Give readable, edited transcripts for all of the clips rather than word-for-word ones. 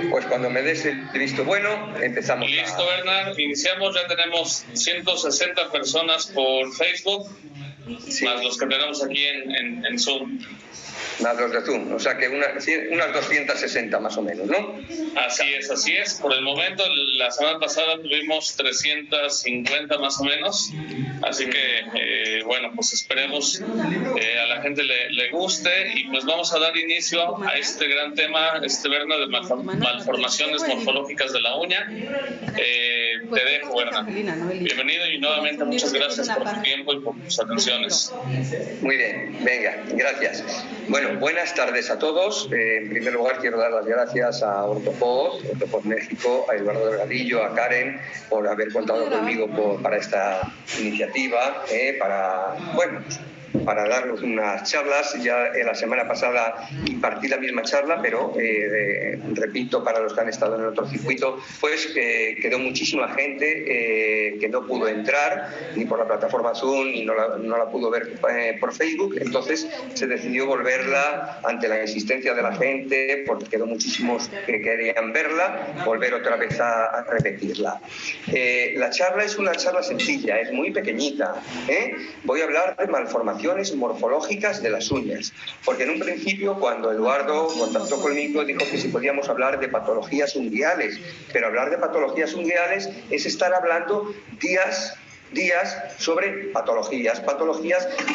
Pues cuando me des el visto bueno, empezamos. Listo, Bernard. Iniciamos. Ya tenemos 160 personas por Facebook, sí, más los que tenemos aquí en Zoom. Más los de Zoom, o sea que unas 260 más o menos, ¿no? Así es. Por el momento, la semana pasada tuvimos 350 más o menos, así que, bueno, pues esperemos a la gente le guste y pues vamos a dar inicio a este gran tema, Berna, de malformaciones morfológicas de la uña. Te dejo, Berna. Bienvenido y nuevamente muchas gracias por tu tiempo y por tus atenciones. Muy bien, venga, gracias. Bueno, buenas tardes a todos. En primer lugar, quiero dar las gracias a Ortopod México, a Eduardo Delgadillo, a Karen, por haber contado conmigo para esta iniciativa, para darnos unas charlas. Ya la semana pasada impartí la misma charla, pero repito, para los que han estado en el otro circuito, pues quedó muchísima gente que no pudo entrar ni por la plataforma Zoom ni no la pudo ver por Facebook. Entonces se decidió volverla, ante la insistencia de la gente, porque quedó muchísimos que querían verla, volver otra vez a repetirla. La charla es una charla sencilla, es muy pequeñita. Voy a hablar de malformaciones morfológicas de las uñas, porque en un principio, cuando Eduardo contactó conmigo, dijo que si podíamos hablar de patologías unguiales, pero hablar de patologías unguiales es estar hablando días sobre patologías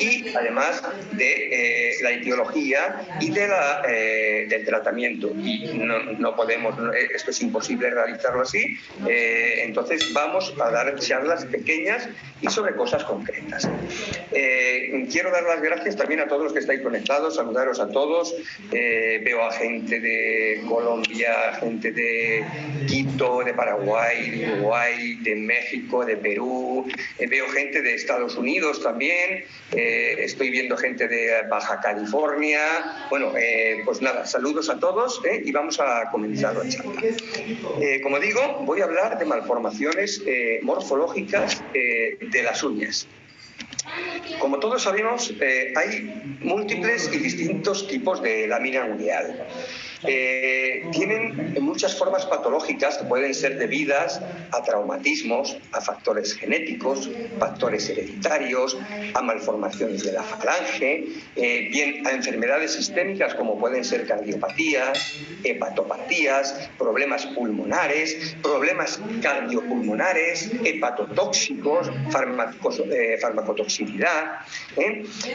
y además de la etiología y del tratamiento, y no podemos, esto es imposible realizarlo así. Entonces vamos a dar charlas pequeñas y sobre cosas concretas. Quiero dar las gracias también a todos los que estáis conectados, saludaros a todos. Veo a gente de Colombia, gente de Quito, de Paraguay, de Uruguay, de México, de Perú. Veo gente de Estados Unidos también, estoy viendo gente de Baja California. Bueno, pues nada, saludos a todos y vamos a comenzar la charla. Como digo, voy a hablar de malformaciones morfológicas de las uñas. Como todos sabemos, hay múltiples y distintos tipos de lámina unguial. Tienen muchas formas patológicas que pueden ser debidas a traumatismos, a factores genéticos, factores hereditarios, a malformaciones de la falange, bien a enfermedades sistémicas como pueden ser cardiopatías, hepatopatías, problemas pulmonares, problemas cardiopulmonares, hepatotóxicos, farmacotoxicidad.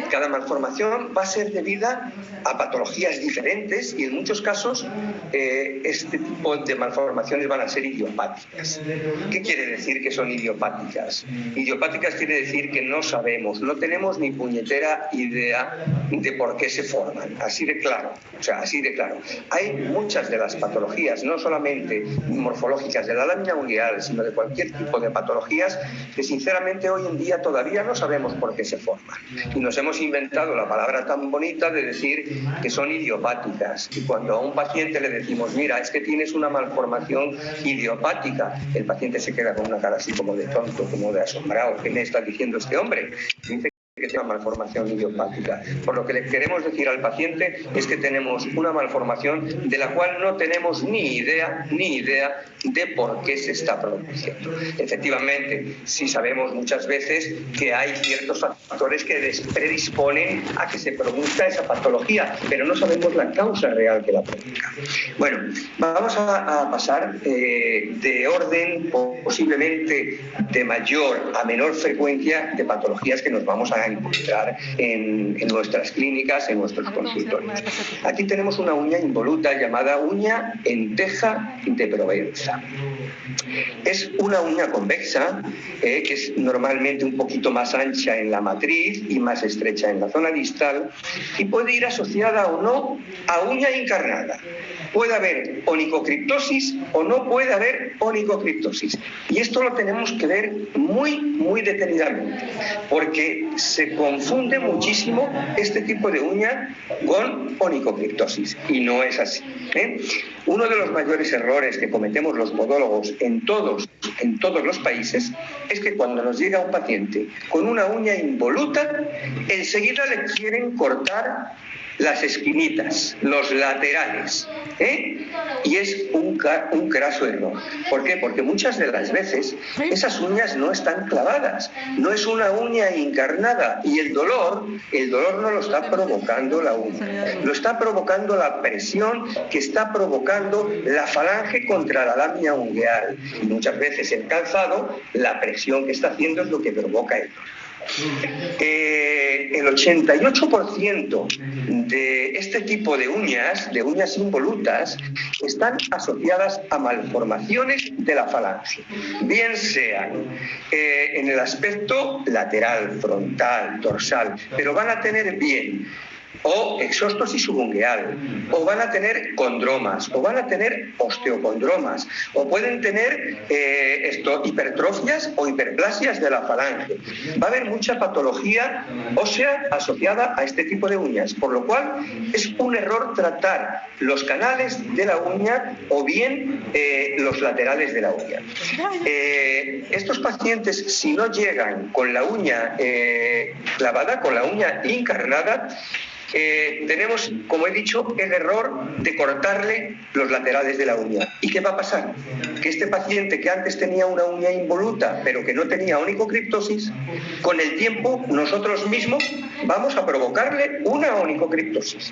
Cada malformación va a ser debida a patologías diferentes y en muchos casos este tipo de malformaciones van a ser idiopáticas. ¿Qué quiere decir que son idiopáticas? Idiopáticas quiere decir que no sabemos, no tenemos ni puñetera idea de por qué se forman, así de claro. O sea, así de claro. Hay muchas de las patologías, no solamente morfológicas de la lámina unguial, sino de cualquier tipo de patologías que sinceramente hoy en día todavía no sabemos por qué se forman. Y nos hemos inventado la palabra tan bonita de decir que son idiopáticas. Y cuando a un paciente le decimos, mira, es que tienes una malformación idiopática, el paciente se queda con una cara así como de tonto, como de asombrado. ¿Qué me está diciendo este hombre? Dice que tiene una malformación idiopática. Por lo que le queremos decir al paciente es que tenemos una malformación de la cual no tenemos ni idea de por qué se está produciendo. Efectivamente, sí sabemos muchas veces que hay ciertos factores que predisponen a que se produzca esa patología, pero no sabemos la causa real que la provoca. Bueno, vamos a pasar de orden posiblemente de mayor a menor frecuencia de patologías que nos vamos a encontrar en nuestras clínicas, en nuestros consultorios. Aquí tenemos una uña involuta llamada uña en teja de Provenza. Es una uña convexa que es normalmente un poquito más ancha en la matriz y más estrecha en la zona distal, y puede ir asociada o no a uña encarnada. Puede haber onicocriptosis o no puede haber onicocriptosis. Y esto lo tenemos que ver muy detenidamente, porque se confunde muchísimo este tipo de uña con onicocriptosis, y no es así. Uno de los mayores errores que cometemos los podólogos en todos los países es que cuando nos llega un paciente con una uña involuta, enseguida le quieren cortar las esquinitas, los laterales, y es un craso error. ¿Por qué? Porque muchas de las veces esas uñas no están clavadas, no es una uña encarnada, y el dolor no lo está provocando la uña, lo está provocando la presión que está provocando la falange contra la lámina ungueal, y muchas veces el calzado, la presión que está haciendo es lo que provoca el dolor. El 88% de este tipo de uñas involutas, están asociadas a malformaciones de la falange, bien sean en el aspecto lateral, frontal, dorsal, pero van a tener bien o exóstosis subungueal, o van a tener condromas, o van a tener osteocondromas, o pueden tener hipertrofias o hiperplasias de la falange. Va a haber mucha patología ósea asociada a este tipo de uñas, por lo cual es un error tratar los canales de la uña o bien los laterales de la uña. Estos pacientes, si no llegan con la uña clavada, con la uña encarnada, tenemos, como he dicho, el error de cortarle los laterales de la uña. ¿Y qué va a pasar? Que este paciente que antes tenía una uña involuta, pero que no tenía onicocriptosis, con el tiempo nosotros mismos vamos a provocarle una onicocriptosis.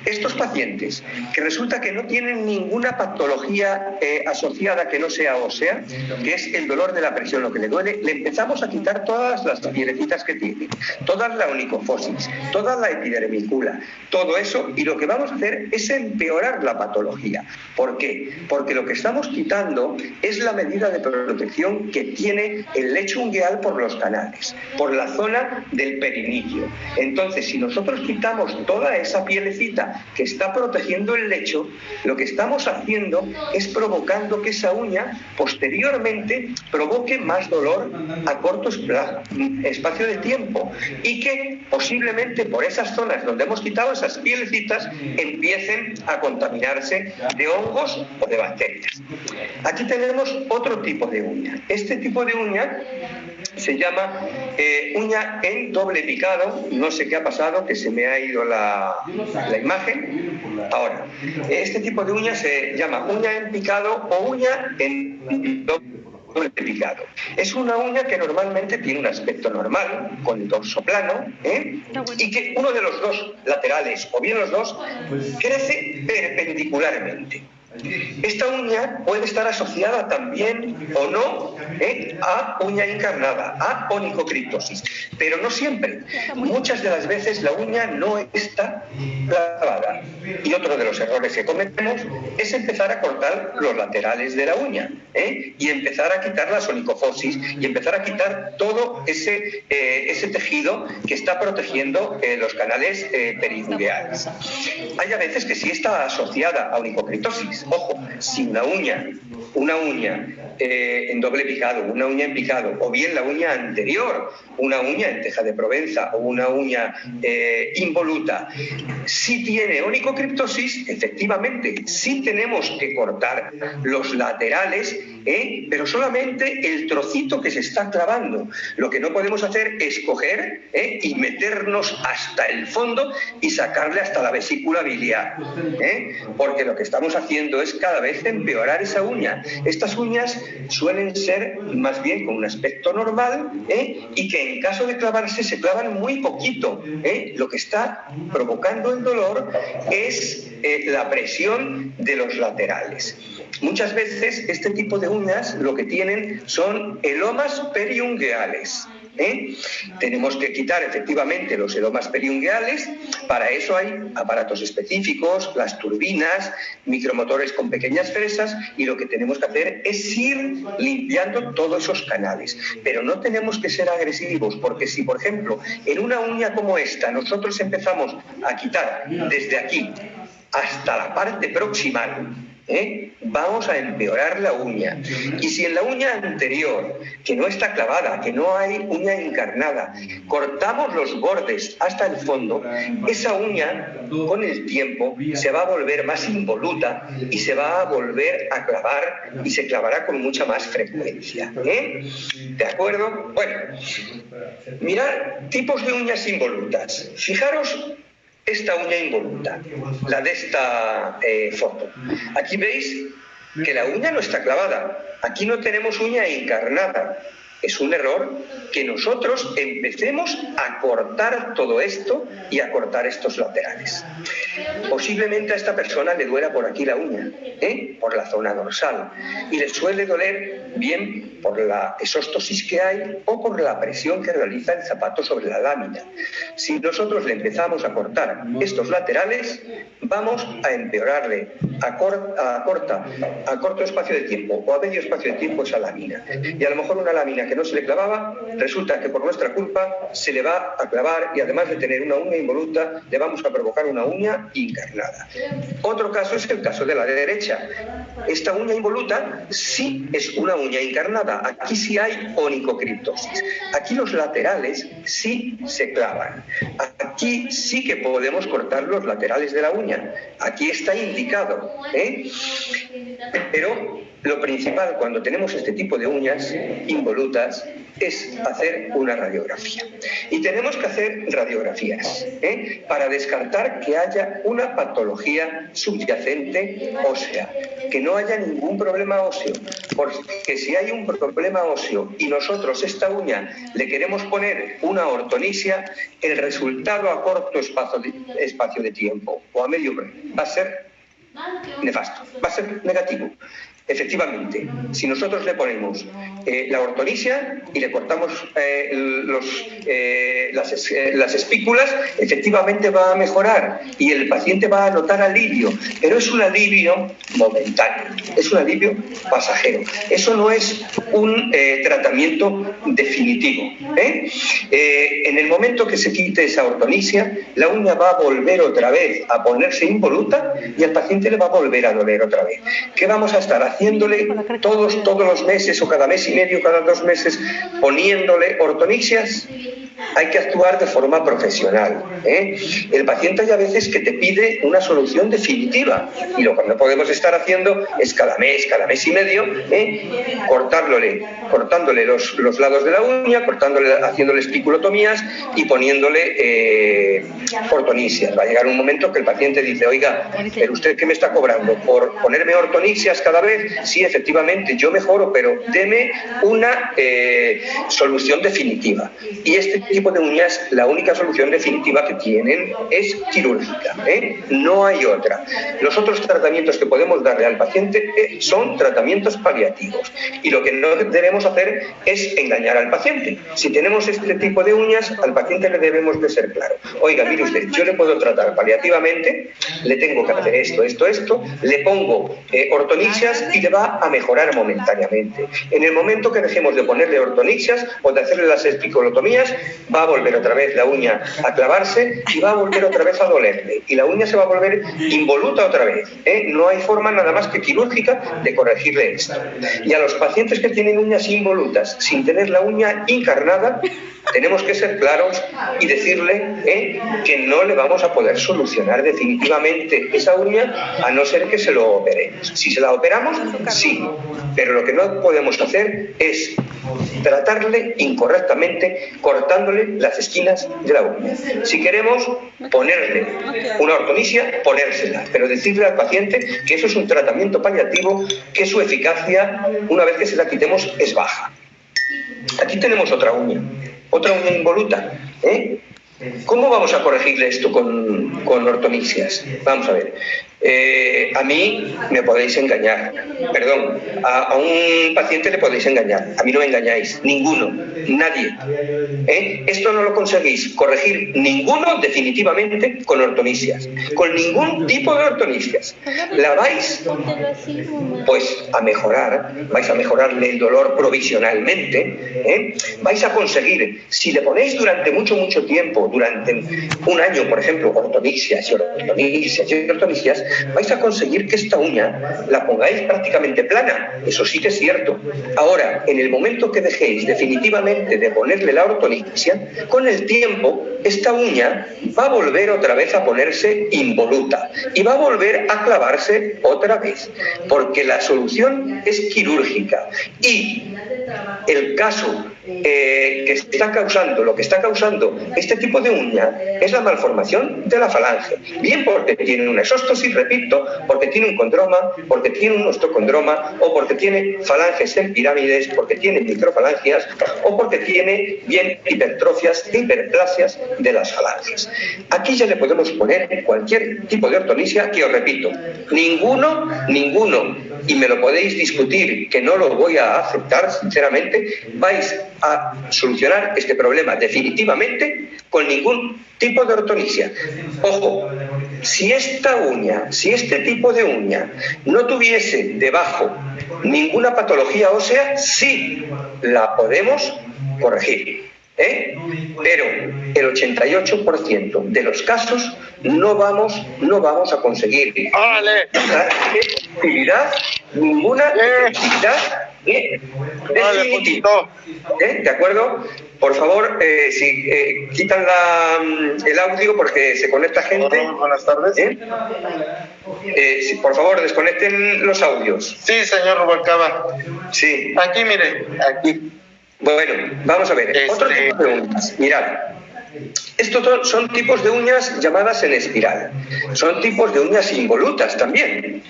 Estos pacientes que resulta que no tienen ninguna patología asociada que no sea ósea, que es el dolor de la presión, lo que le duele, le empezamos a quitar todas las pielecitas que tiene, toda la onicofosis, toda la epidermicula, todo eso, y lo que vamos a hacer es empeorar la patología. ¿Por qué? Porque lo que estamos quitando es la medida de protección que tiene el lecho ungueal por los canales, por la zona del perinigio. Entonces, si nosotros quitamos toda esa pielecita que está protegiendo el lecho, lo que estamos haciendo es provocando que esa uña posteriormente provoque más dolor a corto espacio de tiempo, y que posiblemente por esas zonas donde hemos quitado esas pielecitas empiecen a contaminarse de hongos o de bacterias. Aquí tenemos otro tipo de uña. Este tipo de uña se llama uña en doble picado. No sé qué ha pasado, que se me ha ido la imagen. Ahora, este tipo de uña se llama uña en picado o uña en doble picado. Es una uña que normalmente tiene un aspecto normal, con el dorso plano, y que uno de los dos laterales, o bien los dos, crece perpendicularmente. Esta uña puede estar asociada también o no a uña encarnada, a onicocriptosis, pero no siempre. Muchas de las veces la uña no está clavada. Y otro de los errores que cometemos es empezar a cortar los laterales de la uña, y empezar a quitar las onicofosis y empezar a quitar todo ese tejido que está protegiendo los canales periungueales. Hay a veces que sí está asociada a onicocriptosis. Ojo, si una uña en doble picado, una uña en picado, o bien la uña anterior, una uña en teja de Provenza o una uña involuta, si tiene onicocriptosis, efectivamente, sí tenemos que cortar los laterales, pero solamente el trocito que se está clavando. Lo que no podemos hacer es coger y meternos hasta el fondo y sacarle hasta la vesícula biliar, porque lo que estamos haciendo es cada vez empeorar esa uña. Estas uñas suelen ser más bien con un aspecto normal, y que en caso de clavarse se clavan muy poquito. Lo que está provocando el dolor es la presión de los laterales. Muchas veces este tipo de uñas lo que tienen son elomas periungueales. Tenemos que quitar efectivamente los elomas periungueales. Para eso hay aparatos específicos, las turbinas, micromotores con pequeñas fresas, y lo que tenemos que hacer es ir limpiando todos esos canales. Pero no tenemos que ser agresivos, porque si, por ejemplo, en una uña como esta nosotros empezamos a quitar desde aquí hasta la parte proximal, vamos a empeorar la uña. Y si en la uña anterior, que no está clavada, que no hay uña encarnada, cortamos los bordes hasta el fondo, esa uña con el tiempo se va a volver más involuta y se va a volver a clavar, y se clavará con mucha más frecuencia. ¿De acuerdo? Bueno, mirad tipos de uñas involutas. Fijaros esta uña involuta, la de esta foto. Aquí veis que la uña no está clavada, aquí no tenemos uña encarnada. Es un error que nosotros empecemos a cortar todo esto y a cortar estos laterales. Posiblemente a esta persona le duela por aquí la uña, por la zona dorsal, y le suele doler bien por la exostosis que hay o por la presión que realiza el zapato sobre la lámina. Si nosotros le empezamos a cortar estos laterales, vamos a empeorarle a corto espacio de tiempo o a medio espacio de tiempo esa lámina. Y a lo mejor una lámina que no se le clavaba, resulta que por nuestra culpa se le va a clavar, y además de tener una uña involuta, le vamos a provocar una uña encarnada. Otro caso es el caso de la derecha. Esta uña involuta sí es una uña encarnada. Aquí sí hay onicocriptosis. Aquí los laterales sí se clavan. Aquí sí que podemos cortar los laterales de la uña. Aquí está indicado, Pero lo principal cuando tenemos este tipo de uñas involutas es hacer una radiografía. Y tenemos que hacer radiografías para descartar que haya una patología subyacente ósea, que no haya ningún problema óseo, porque si hay un problema óseo y nosotros esta uña le queremos poner una ortonisia, el resultado a corto espacio de tiempo o a medio va a ser nefasto, va a ser negativo. Efectivamente, si nosotros le ponemos la ortonisia y le cortamos las espículas, efectivamente va a mejorar y el paciente va a notar alivio, pero es un alivio momentáneo, es un alivio pasajero. Eso no es un tratamiento definitivo. En el momento que se quite esa ortonisia, la uña va a volver otra vez a ponerse involuta y al paciente le va a volver a doler otra vez. ¿Qué vamos a estar haciéndole todos los meses o cada mes y medio, cada 2 meses, poniéndole ortonisias? Hay que actuar de forma profesional. El paciente hay a veces que te pide una solución definitiva y lo que no podemos estar haciendo es cada mes y medio, cortándole los lados de la uña, haciéndole espiculotomías y poniéndole ortonisias. Va a llegar un momento que el paciente dice: oiga, ¿pero usted qué me está cobrando por ponerme ortonisias cada vez? Sí, efectivamente, yo mejoro, pero deme una solución definitiva. Y este tipo de uñas, la única solución definitiva que tienen es quirúrgica, no hay otra. Los otros tratamientos que podemos darle al paciente son tratamientos paliativos, y lo que no debemos hacer es engañar al paciente. Si tenemos este tipo de uñas, al paciente le debemos de ser claro: oiga, mire usted, yo le puedo tratar paliativamente, le tengo que hacer esto, le pongo ortonisias y le va a mejorar momentáneamente. En el momento que dejemos de ponerle ortonisias o de hacerle las espiculotomías, va a volver otra vez la uña a clavarse y va a volver otra vez a dolerle, y la uña se va a volver involuta otra vez. No hay forma nada más que quirúrgica de corregirle esto. Y a los pacientes que tienen uñas involutas sin tener la uña encarnada, tenemos que ser claros y decirle que no le vamos a poder solucionar definitivamente esa uña a no ser que se lo operemos. Si se la operamos, sí, pero lo que no podemos hacer es tratarle incorrectamente cortándole las esquinas de la uña. Si queremos ponerle una ortonisia, ponérsela, pero decirle al paciente que eso es un tratamiento paliativo, que su eficacia, una vez que se la quitemos, es baja. Aquí tenemos otra uña involuta. ¿Cómo vamos a corregirle esto con ortonisias? Vamos a ver. A mí me podéis engañar, perdón, a un paciente le podéis engañar, a mí no me engañáis, ninguno, nadie. Esto no lo conseguís corregir ninguno definitivamente con ortonisias, con ningún tipo de ortonisias. La vais pues a mejorar, vais a mejorarle el dolor provisionalmente, vais a conseguir, si le ponéis durante mucho tiempo, durante un año, por ejemplo, ortonisias, vais a conseguir que esta uña la pongáis prácticamente plana. Eso sí que es cierto. Ahora, en el momento que dejéis definitivamente de ponerle la ortonisia, con el tiempo esta uña va a volver otra vez a ponerse involuta y va a volver a clavarse otra vez, porque la solución es quirúrgica. Y el caso que está causando, lo que está causando este tipo de uña es la malformación de la falange, bien porque tiene una exóstosis, repito, porque tiene un condroma, porque tiene un ostocondroma, o porque tiene falanges en pirámides, porque tiene microfalangias, o porque tiene bien hipertrofias e hiperplasias de las falanges. Aquí ya le podemos poner cualquier tipo de ortonisia que, os repito, ninguno, y me lo podéis discutir, que no lo voy a aceptar sinceramente, vais a solucionar este problema definitivamente con ningún tipo de ortonisia. Ojo, si esta uña, si este tipo de uña no tuviese debajo ninguna patología ósea, sí la podemos corregir. Pero el 88% de los casos no vamos a conseguir ninguna efectividad definitiva. ¿De acuerdo? Por favor, si quitan el audio porque se conecta gente. Buenas tardes. Por favor, desconecten los audios. Sí, señor Rubalcaba. Sí. Aquí, mire, aquí. Bueno, vamos a ver. Otro tipo de uñas. Mirad. Estos son tipos de uñas llamadas en espiral. Son tipos de uñas involutas también.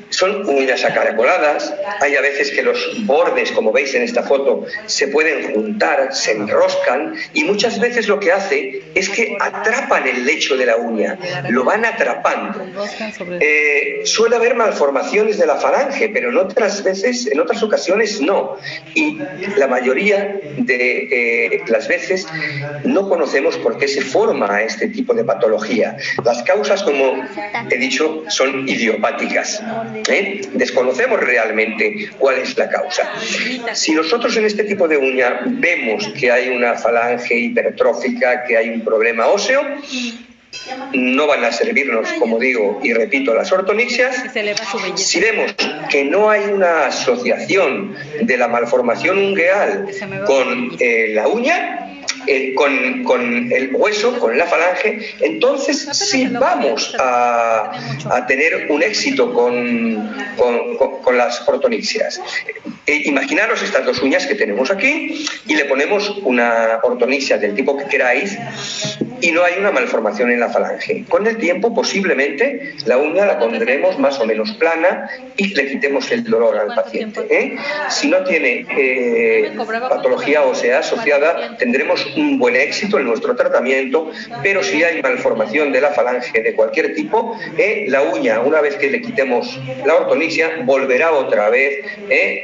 Son uñas acaracoladas. Hay a veces que los bordes, como veis en esta foto, se pueden juntar, se enroscan, y muchas veces lo que hace es que atrapan el lecho de la uña, lo van atrapando. Suele haber malformaciones de la falange, pero en otras ocasiones no. Y la mayoría de las veces no conocemos por qué se forma este tipo de patología. Las causas, como he dicho, son idiopáticas. Desconocemos realmente cuál es la causa. Si nosotros en este tipo de uña vemos que hay una falange hipertrófica, que hay un problema óseo, no van a servirnos, como digo y repito, las ortonicias. Si vemos que no hay una asociación de la malformación ungueal con la uña, con el hueso, con la falange, entonces sí vamos a tener un éxito con las ortonicias. Imaginaros estas dos uñas que tenemos aquí y le ponemos una ortonisia del tipo que queráis y no hay una malformación en la falange. Con el tiempo, posiblemente, la uña la pondremos más o menos plana y le quitemos el dolor al paciente. Si no tiene patología ósea asociada, tendremos un buen éxito en nuestro tratamiento, pero si hay malformación de la falange de cualquier tipo, la uña, una vez que le quitemos la ortonisia, volverá otra vez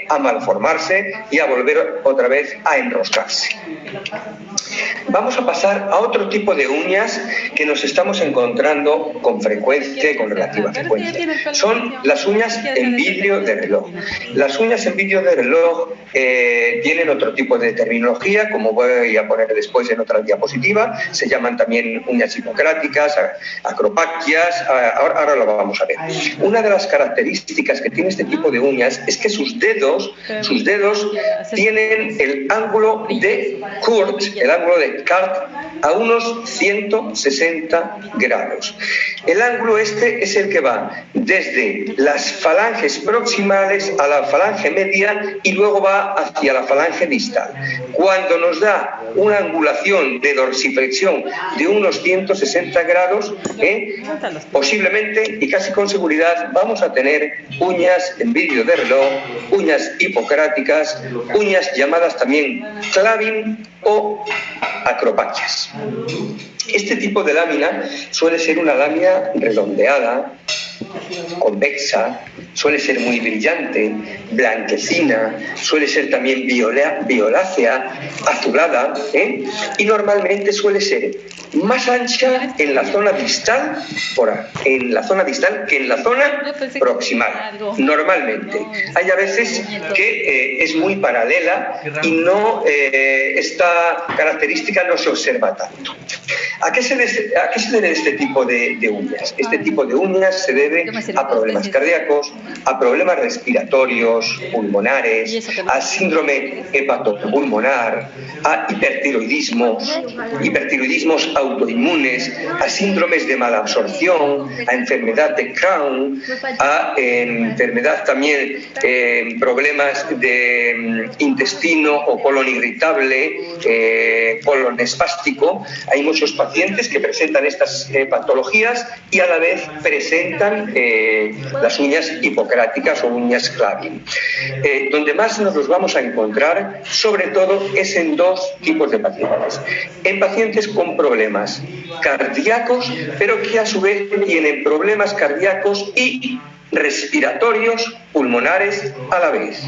a malformarse y a volver otra vez a enroscarse. Vamos a pasar a otro tipo de uñas que nos estamos encontrando con frecuencia, con relativa frecuencia. Son las uñas en vidrio de reloj. Las uñas en vidrio de reloj tienen otro tipo de terminología, como voy a poner después en otra diapositiva. Se llaman también uñas hipocráticas, acropaquias. Ahora lo vamos a ver. Una de las características que tiene este tipo de uñas es que sus dedos tienen el ángulo de Curt, el ángulo de Cart, a unos 160 grados. El ángulo este es el que va desde las falanges proximales a la falange media y luego va hacia la falange distal. Cuando nos da una angulación de dorsiflexión de unos 160 grados, posiblemente y casi con seguridad vamos a tener uñas en vidrio de reloj, uñas hipocráticas, uñas llamadas también clavin o acropaquias. Este tipo de lámina suele ser una lámina redondeada, convexa, suele ser muy brillante, blanquecina, suele ser también violácea, azulada, y normalmente suele ser más ancha en la zona distal, que en la zona proximal. Normalmente. Hay a veces que es muy paralela y esta característica no se observa tanto. ¿A qué se debe este tipo de uñas? Este tipo de uñas se debe a problemas cardíacos, a problemas respiratorios, pulmonares, a síndrome hepatopulmonar, a hipertiroidismos autoinmunes, a síndromes de malabsorción, a enfermedad de Crohn, a enfermedad también, problemas de intestino o colon irritable, colon espástico. Hay muchos pacientes que presentan estas patologías y a la vez presentan las uñas hipocráticas o uñas Clavin. Donde más nos los vamos a encontrar, sobre todo, es en dos tipos de pacientes. En pacientes con problemas cardíacos, pero que a su vez tienen problemas cardíacos y respiratorios, pulmonares a la vez.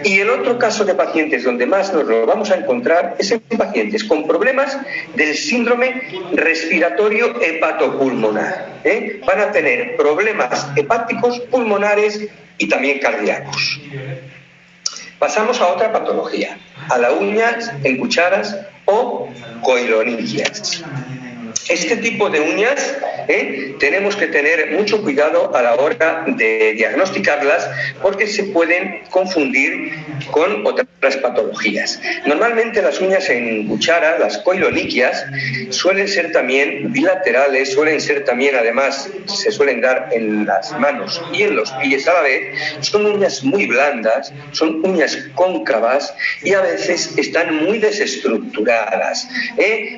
Y el otro caso de pacientes donde más nos lo vamos a encontrar es en pacientes con problemas del síndrome respiratorio hepatopulmonar. Van a tener problemas hepáticos, pulmonares y también cardíacos. Pasamos a otra patología, a las uñas en cucharas o coilonillas. Este tipo de uñas tenemos que tener mucho cuidado a la hora de diagnosticarlas porque se pueden confundir con otras patologías. Normalmente las uñas en cuchara, las coiloniquias, suelen ser también bilaterales, suelen ser también, además, se suelen dar en las manos y en los pies a la vez. Son uñas muy blandas, son uñas cóncavas y a veces están muy desestructuradas.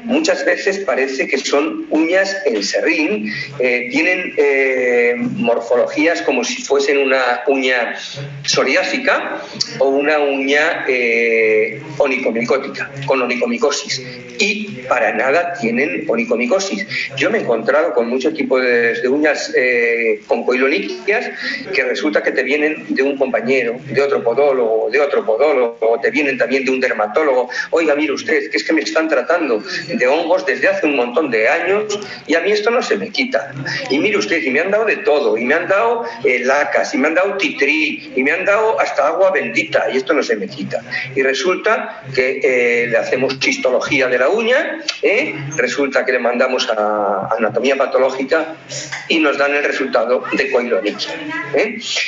Muchas veces parece que son uñas en serrín, tienen morfologías como si fuesen una uña psoriásica o una uña onicomicótica, con onicomicosis, y para nada tienen onicomicosis. Yo me he encontrado con muchos tipos de uñas con coiloniquias que resulta que te vienen de un compañero, de otro podólogo, o te vienen también de un dermatólogo. Oiga, mire usted, que es que me están tratando de hongos desde hace un montón de años y a mí esto no se me quita. Y mire usted, y me han dado de todo, y me han dado lacas, y me han dado titrí, y me han dado hasta agua bendita, y esto no se me quita. Y resulta que le hacemos histología de la uña, resulta que le mandamos a anatomía patológica y nos dan el resultado de coiloniquia.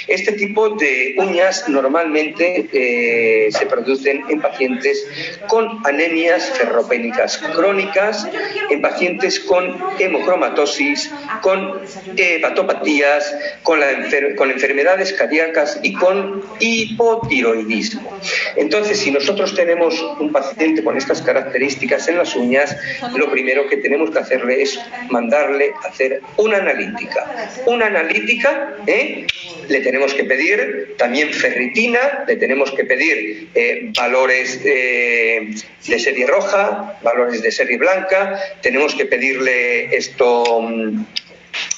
Este tipo de uñas normalmente se producen en pacientes con anemias ferropénicas crónicas, en pacientes con hemocromatosis, con hepatopatías, con enfermedades cardíacas y con hipotiroidismo. Entonces, si nosotros tenemos un paciente con estas características en las uñas, lo primero que tenemos que hacerle es mandarle a hacer una analítica. Una analítica, le tenemos que pedir también ferritina, le tenemos que pedir valores de serie roja, valores de serie blanca, tenemos que pedirle esto,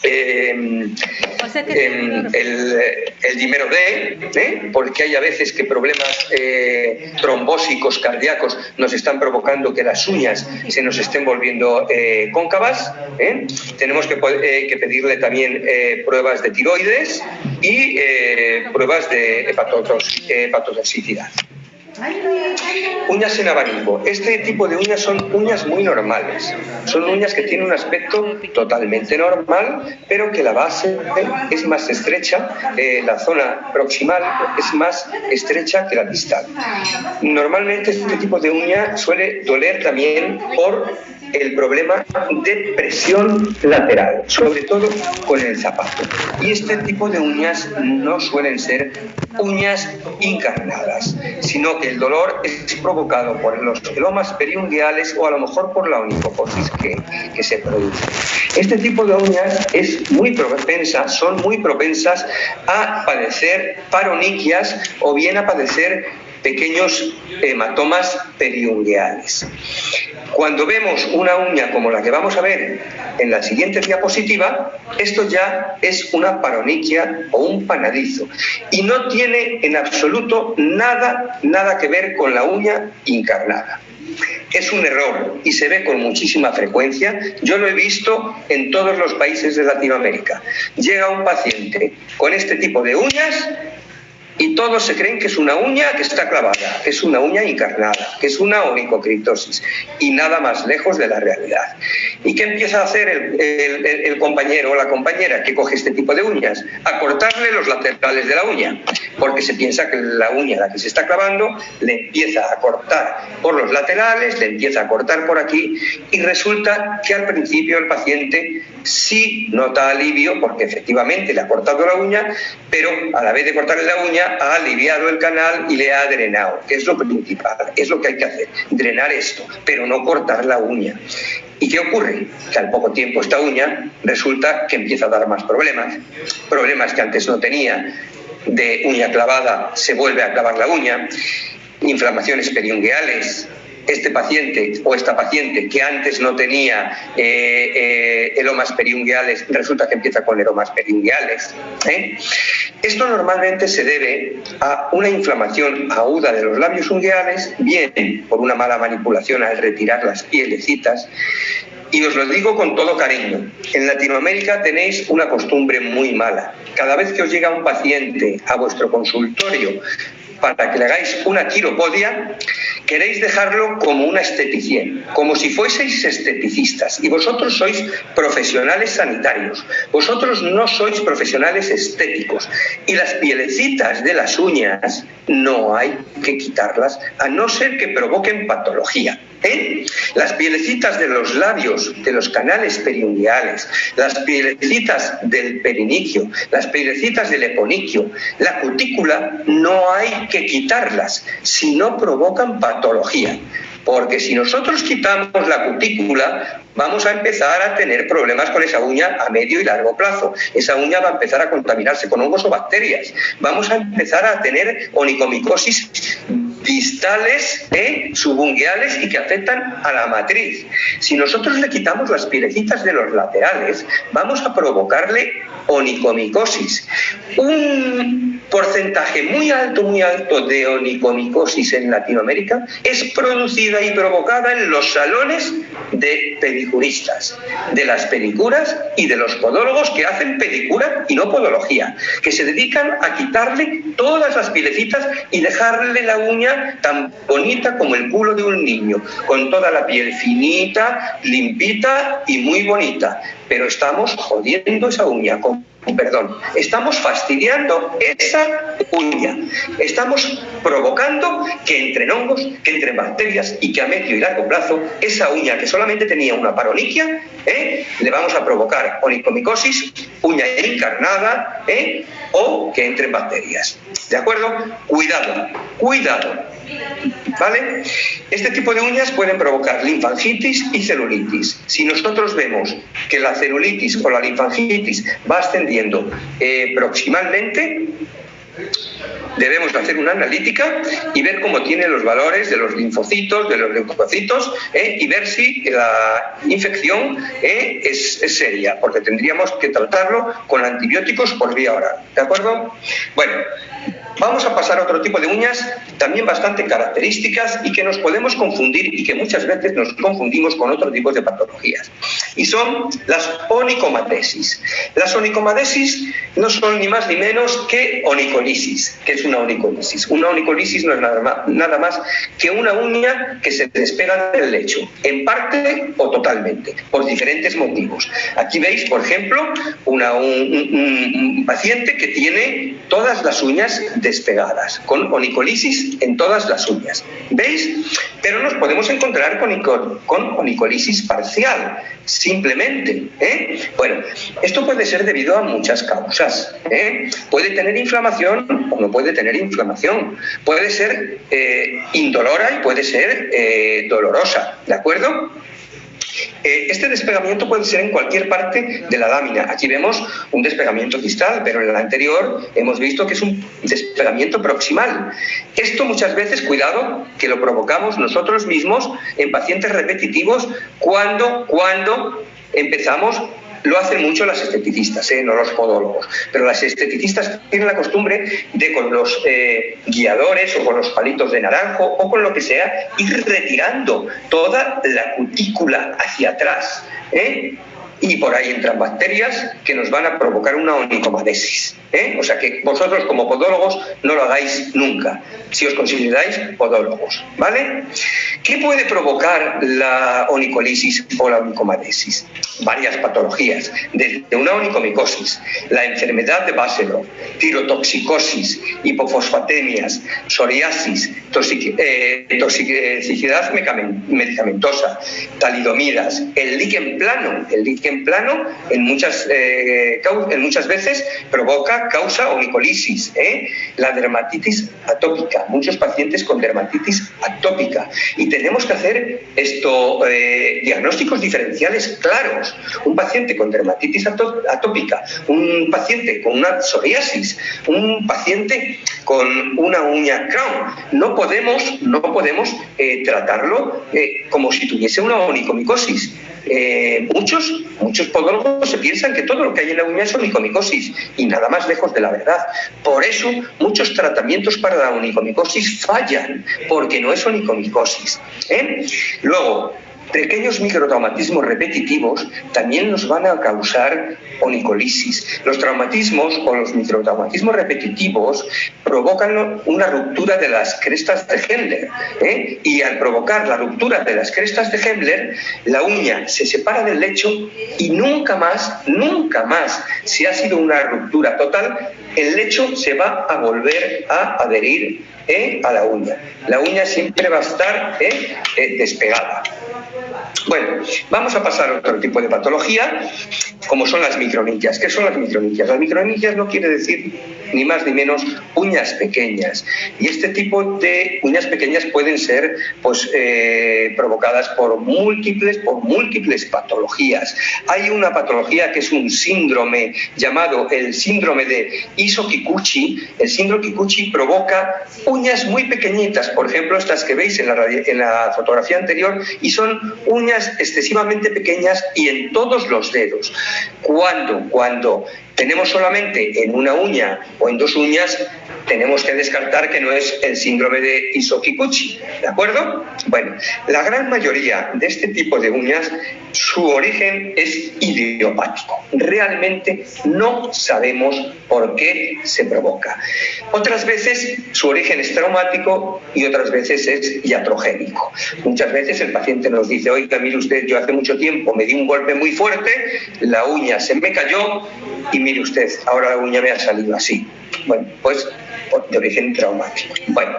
el dímero D, porque hay a veces que problemas trombósicos cardíacos nos están provocando que las uñas se nos estén volviendo cóncavas. Tenemos que pedirle también pruebas de tiroides y pruebas de hepatotoxicidad. Uñas en abanico. Este tipo de uñas son uñas muy normales. Son uñas que tienen un aspecto totalmente normal, pero que la base es más estrecha, la zona proximal es más estrecha que la distal. Normalmente este tipo de uña suele doler también por el problema de presión lateral, sobre todo con el zapato. Y este tipo de uñas no suelen ser uñas incarnadas, sino que el dolor es provocado por los elomas periungueales o a lo mejor por la onicoposis que se produce. Este tipo de uñas son muy propensas a padecer paroniquias o bien a padecer pequeños hematomas periungueales. Cuando vemos una uña como la que vamos a ver en la siguiente diapositiva, esto ya es una paroniquia o un panadizo y no tiene en absoluto nada que ver con la uña incarnada. Es un error y se ve con muchísima frecuencia. Yo lo he visto en todos los países de Latinoamérica. Llega un paciente con este tipo de uñas y todos se creen que es una uña que está clavada, que es una uña encarnada, que es una onicocriptosis, y nada más lejos de la realidad. ¿Y qué empieza a hacer el compañero o la compañera que coge este tipo de uñas? A cortarle los laterales de la uña, porque se piensa que la uña, la que se está clavando, le empieza a cortar por los laterales, le empieza a cortar por aquí, y resulta que al principio el paciente sí nota alivio, porque efectivamente le ha cortado la uña, pero a la vez de cortarle la uña ha aliviado el canal y le ha drenado, que es lo principal, es lo que hay que hacer, drenar esto, pero no cortar la uña. ¿Y qué ocurre? Que al poco tiempo esta uña resulta que empieza a dar más problemas que antes no tenía. De uña clavada se vuelve a clavar la uña, inflamaciones periungueales. Este paciente o esta paciente que antes no tenía elomas periungueales, resulta que empieza con elomas periungueales. Esto normalmente se debe a una inflamación aguda de los labios ungueales, bien por una mala manipulación al retirar las pielecitas. Y os lo digo con todo cariño, en Latinoamérica tenéis una costumbre muy mala. Cada vez que os llega un paciente a vuestro consultorio para que le hagáis una quiropodia, queréis dejarlo como una esteticien, como si fueseis esteticistas, y vosotros sois profesionales sanitarios, vosotros no sois profesionales estéticos, y las pielecitas de las uñas no hay que quitarlas, a no ser que provoquen patología. Las pielecitas de los labios, de los canales periungueales, las pielecitas del periniquio, las pielecitas del eponiquio, la cutícula, no hay que quitarlas, si no provocan patología. Porque si nosotros quitamos la cutícula, vamos a empezar a tener problemas con esa uña a medio y largo plazo. Esa uña va a empezar a contaminarse con hongos o bacterias. Vamos a empezar a tener onicomicosis distales, subungueales, y que afectan a la matriz. Si nosotros le quitamos las pielecitas de los laterales, vamos a provocarle onicomicosis. Un porcentaje muy alto de onicomicosis en Latinoamérica es producida y provocada en los salones de pedicuristas, de las pedicuras y de los podólogos que hacen pedicura y no podología, que se dedican a quitarle todas las pielecitas y dejarle la uña tan bonita como el culo de un niño, con toda la piel finita, limpita y muy bonita. Pero estamos jodiendo esa uña, estamos fastidiando esa uña, estamos provocando que entren hongos, que entren bacterias, y que a medio y largo plazo esa uña que solamente tenía una paroniquia, le vamos a provocar onicomicosis, uña encarnada, o que entren bacterias. ¿De acuerdo? Cuidado, cuidado. ¿Vale? Este tipo de uñas pueden provocar linfangitis y celulitis. Si nosotros vemos que la celulitis o la linfangitis va ascendiendo proximalmente, debemos hacer una analítica y ver cómo tiene los valores de los linfocitos, de los leucocitos, y ver si la infección es seria, porque tendríamos que tratarlo con antibióticos por vía oral. ¿De acuerdo? Bueno, vamos a pasar a otro tipo de uñas también bastante características y que nos podemos confundir, y que muchas veces nos confundimos con otro tipo de patologías. Y son las onicomatesis. Las onicomatesis no son ni más ni menos que onicolisis. ¿Qué es una onicolisis? Una onicolisis no es nada más que una uña que se despega del lecho, en parte o totalmente, por diferentes motivos. Aquí veis, por ejemplo, un paciente que tiene todas las uñas despegadas, con onicolisis en todas las uñas. ¿Veis? Pero nos podemos encontrar con onicolisis parcial, simplemente. Bueno, esto puede ser debido a muchas causas. Puede tener inflamación o no puede tener inflamación. Puede ser indolora y puede ser dolorosa. ¿De acuerdo? Este despegamiento puede ser en cualquier parte de la lámina. Aquí vemos un despegamiento distal, pero en el anterior hemos visto que es un despegamiento proximal. Esto muchas veces, cuidado, que lo provocamos nosotros mismos en pacientes repetitivos cuando empezamos. Lo hacen mucho las esteticistas, no los podólogos, pero las esteticistas tienen la costumbre de, con los guiadores o con los palitos de naranjo o con lo que sea, ir retirando toda la cutícula hacia atrás, y por ahí entran bacterias que nos van a provocar una onicomatesis. O sea que vosotros como podólogos no lo hagáis nunca, si os consideráis podólogos, ¿vale? ¿Qué puede provocar la onicolisis o la onicomadesis? Varias patologías, desde una onicomicosis, la enfermedad de Baselov, tirotoxicosis, hipofosfatemias, psoriasis, toxicidad medicamentosa, talidomidas, el líquen plano. El líquen plano en muchas veces causa onicolisis, la dermatitis atópica, muchos pacientes con dermatitis atópica. Y tenemos que hacer diagnósticos diferenciales claros. Un paciente con dermatitis atópica, un paciente con una psoriasis, un paciente con una uña crown. No podemos tratarlo como si tuviese una onicomicosis. Muchos podólogos se piensan que todo lo que hay en la uña es onicomicosis y nada más lejos de la verdad. Por eso muchos tratamientos para la onicomicosis fallan, porque no es onicomicosis. Luego, pequeños microtraumatismos repetitivos también nos van a causar onicolisis. Los traumatismos o los microtraumatismos repetitivos provocan una ruptura de las crestas de Hempler, y al provocar la ruptura de las crestas de Hempler, la uña se separa del lecho y nunca más, si ha sido una ruptura total, el lecho se va a volver a adherir a la uña. La uña siempre va a estar despegada. Bueno, vamos a pasar a otro tipo de patología, como son las micronicias. ¿Qué son las micronicias? Las micronicias no quiere decir ni más ni menos uñas pequeñas. Y este tipo de uñas pequeñas pueden ser provocadas por múltiples patologías. Hay una patología que es un síndrome llamado el síndrome de Iso-Kikuchi. El síndrome Kikuchi provoca uñas muy pequeñitas, por ejemplo, estas que veis en la fotografía anterior, y son uñas excesivamente pequeñas y en todos los dedos. Cuando tenemos solamente en una uña o en dos uñas, tenemos que descartar que no es el síndrome de Iso-Kikuchi, ¿de acuerdo? Bueno, la gran mayoría de este tipo de uñas, su origen es idiopático. Realmente no sabemos por qué se provoca. Otras veces su origen es traumático y otras veces es iatrogénico. Muchas veces el paciente nos dice: oiga, mire usted, yo hace mucho tiempo me di un golpe muy fuerte, la uña se me cayó y mire usted, ahora la uña me ha salido así. Bueno, pues de origen traumático. Bueno,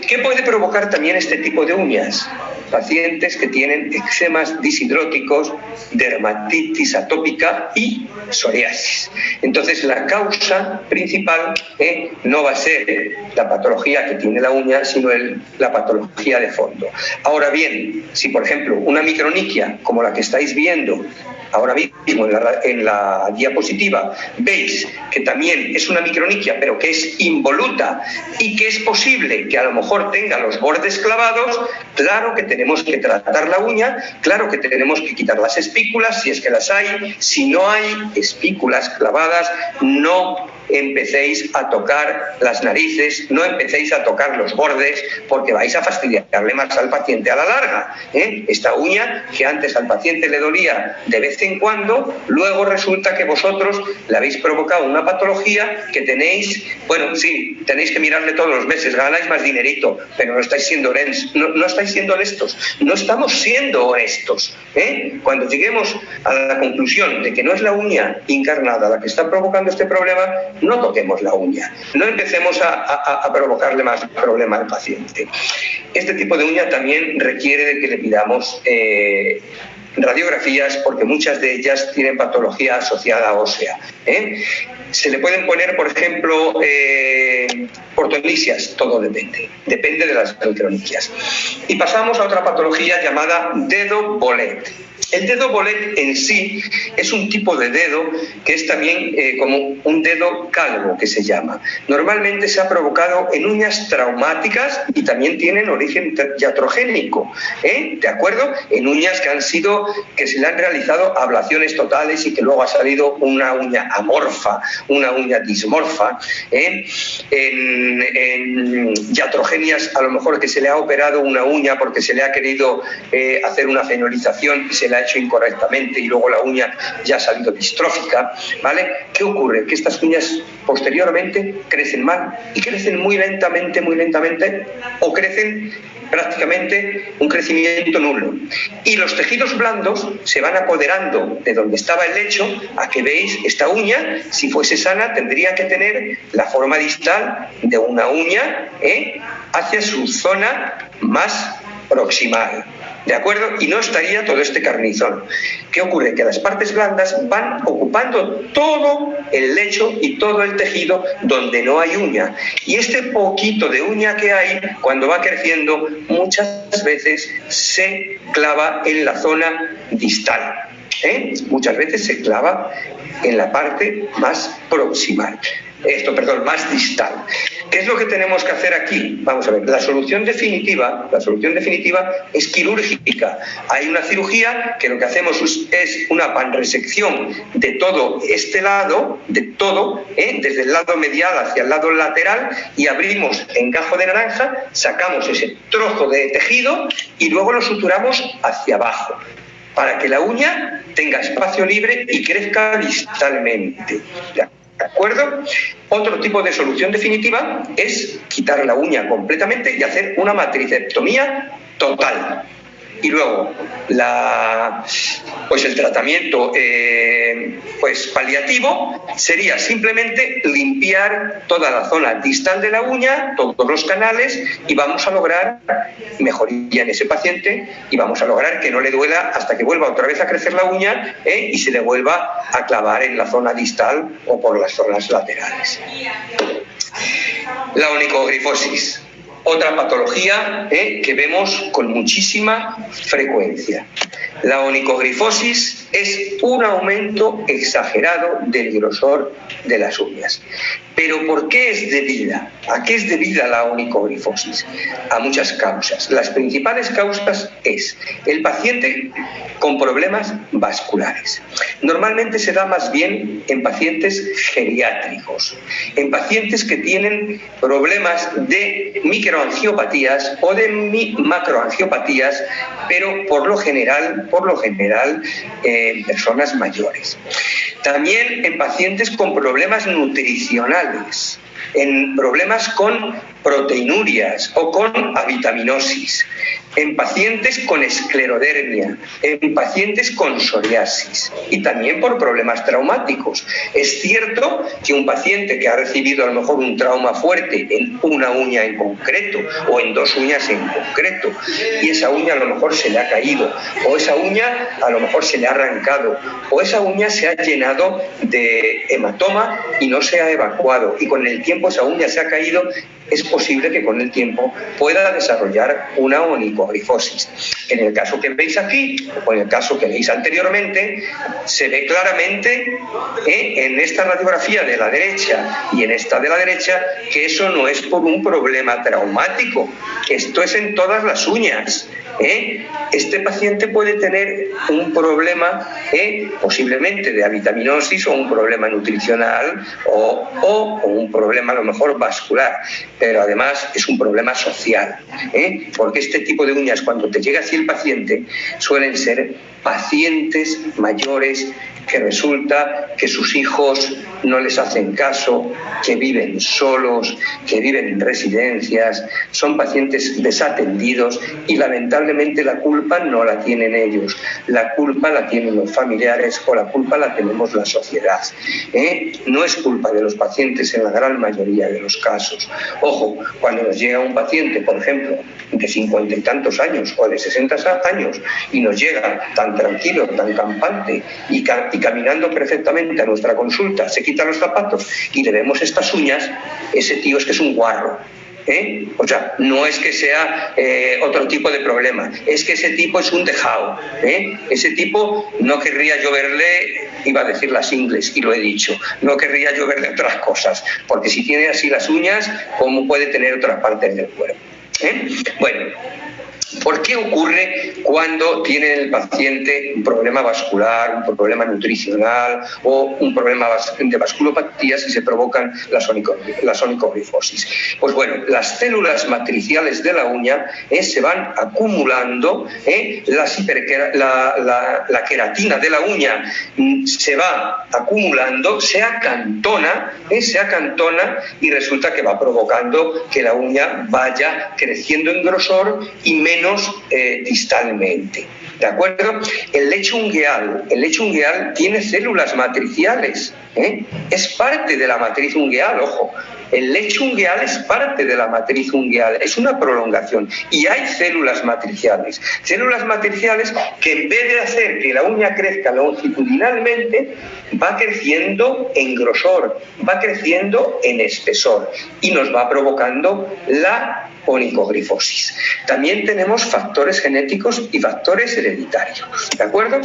¿qué puede provocar también este tipo de uñas? Pacientes que tienen eczemas disidróticos, dermatitis atópica y psoriasis. Entonces, la causa principal no va a ser la patología que tiene la uña, sino la patología de fondo. Ahora bien, si por ejemplo una microniquia, como la que estáis viendo ahora mismo en la diapositiva, veis que también es una microniquia, pero que es involuta y que es posible que a lo mejor tenga los bordes clavados, claro que tenemos que tratar la uña, claro que tenemos que quitar las espículas, si es que las hay. Si no hay espículas clavadas, no empecéis a tocar las narices, no empecéis a tocar los bordes, porque vais a fastidiarle más al paciente a la larga. Esta uña, que antes al paciente le dolía de vez en cuando, luego resulta que vosotros le habéis provocado una patología que tenéis, bueno, sí, tenéis que mirarle todos los meses, ganáis más dinerito, pero no estáis siendo honestos, no estamos siendo honestos. Cuando lleguemos a la conclusión de que no es la uña encarnada la que está provocando este problema, no toquemos la uña, no empecemos a provocarle más problema al paciente. Este tipo de uña también requiere de que le pidamos radiografías, porque muchas de ellas tienen patología asociada ósea. Se le pueden poner, por ejemplo, ortonicias, todo depende de las micronicias. Y pasamos a otra patología llamada dedo bolet. El dedo bolet en sí es un tipo de dedo que es también como un dedo calvo, que se llama. Normalmente se ha provocado en uñas traumáticas y también tienen origen iatrogénico, ¿de acuerdo? En uñas que se le han realizado ablaciones totales y que luego ha salido una uña amorfa, una uña dismorfa. En iatrogenias, a lo mejor que se le ha operado una uña porque se le ha querido hacer una fenolización y se le ha ha hecho incorrectamente y luego la uña ya ha salido distrófica, ¿vale? ¿Qué ocurre? Que estas uñas posteriormente crecen mal y crecen muy lentamente o crecen prácticamente un crecimiento nulo. Y los tejidos blandos se van apoderando de donde estaba el lecho. A que veis, esta uña, si fuese sana, tendría que tener la forma distal de una uña hacia su zona más proximal. ¿De acuerdo? Y no estaría todo este carnizón. ¿Qué ocurre? Que las partes blandas van ocupando todo el lecho y todo el tejido donde no hay uña. Y este poquito de uña que hay, cuando va creciendo, muchas veces se clava en la zona distal. Muchas veces se clava en la parte más proximal. Más distal. ¿Qué es lo que tenemos que hacer aquí? Vamos a ver, la solución definitiva es quirúrgica. Hay una cirugía que lo que hacemos es una panresección de todo este lado, de todo, desde el lado medial hacia el lado lateral, y abrimos encajo de naranja, sacamos ese trozo de tejido y luego lo suturamos hacia abajo, para que la uña tenga espacio libre y crezca distalmente. ¿De acuerdo? Otro tipo de solución definitiva es quitar la uña completamente y hacer una matricectomía total. Y luego el tratamiento paliativo sería simplemente limpiar toda la zona distal de la uña, todos los canales, y vamos a lograr mejoría en ese paciente y vamos a lograr que no le duela hasta que vuelva otra vez a crecer la uña y se le vuelva a clavar en la zona distal o por las zonas laterales. La onicogrifosis. Otra patología que vemos con muchísima frecuencia. La onicogrifosis es un aumento exagerado del grosor de las uñas. ¿Pero por qué es debida? ¿A qué es debida la onicogrifosis? A muchas causas. Las principales causas es el paciente con problemas vasculares. Normalmente se da más bien en pacientes geriátricos, en pacientes que tienen problemas de microangiopatías o de macroangiopatías, pero por lo general en personas mayores. También en pacientes con problemas nutricionales, en problemas con proteinurias o con avitaminosis, en pacientes con esclerodermia, en pacientes con psoriasis y también por problemas traumáticos. Es cierto que un paciente que ha recibido a lo mejor un trauma fuerte en una uña en concreto o en dos uñas en concreto y esa uña a lo mejor se le ha caído o esa uña a lo mejor se le ha arrancado o esa uña se ha llenado de hematoma y no se ha evacuado y con el tiempo esa uña se ha caído, es posible que con el tiempo pueda desarrollar una onicogrifosis. En el caso que veis aquí, o en el caso que veis anteriormente, se ve claramente en esta radiografía de la derecha y en esta de la derecha que eso no es por un problema traumático, esto es en todas las uñas. Este paciente puede tener un problema posiblemente de avitaminosis o un problema nutricional o un problema a lo mejor vascular, pero además es un problema social, porque este tipo de uñas cuando te llega así el paciente suelen ser pacientes mayores que resulta que sus hijos no les hacen caso, que viven solos, que viven en residencias, son pacientes desatendidos y lamentablemente la culpa no la tienen ellos, la culpa la tienen los familiares o la culpa la tenemos la sociedad. No es culpa de los pacientes en la gran mayoría de los casos. Ojo, cuando nos llega un paciente, por ejemplo, de 50 y tantos años o de 60 años y nos llega tan tranquilo, tan campante y caminando perfectamente a nuestra consulta, se quita los zapatos y le vemos estas uñas, ese tío es que es un guarro. O sea, no es que sea otro tipo de problema, es que ese tipo es un dejado. Ese tipo no querría yo verle, iba a decir las ingles y lo he dicho, no querría yo verle otras cosas, porque si tiene así las uñas, ¿cómo puede tener otras partes del cuerpo? Bueno, ¿Por qué ocurre cuando tiene el paciente un problema vascular, un problema nutricional o un problema de vasculopatías y se provocan las onicoglifosis? Pues bueno, las células matriciales de la uña se van acumulando, la queratina de la uña se va acumulando, se acantona y resulta que va provocando que la uña vaya creciendo en grosor y menos distalmente. ¿De acuerdo? El lecho ungueal tiene células matriciales, es parte de la matriz ungueal, ojo. El lecho ungueal es parte de la matriz ungueal, es una prolongación y hay células matriciales que en vez de hacer que la uña crezca longitudinalmente, va creciendo en grosor, va creciendo en espesor y nos va provocando la onicoglifosis. También tenemos factores genéticos y factores hereditarios, ¿de acuerdo?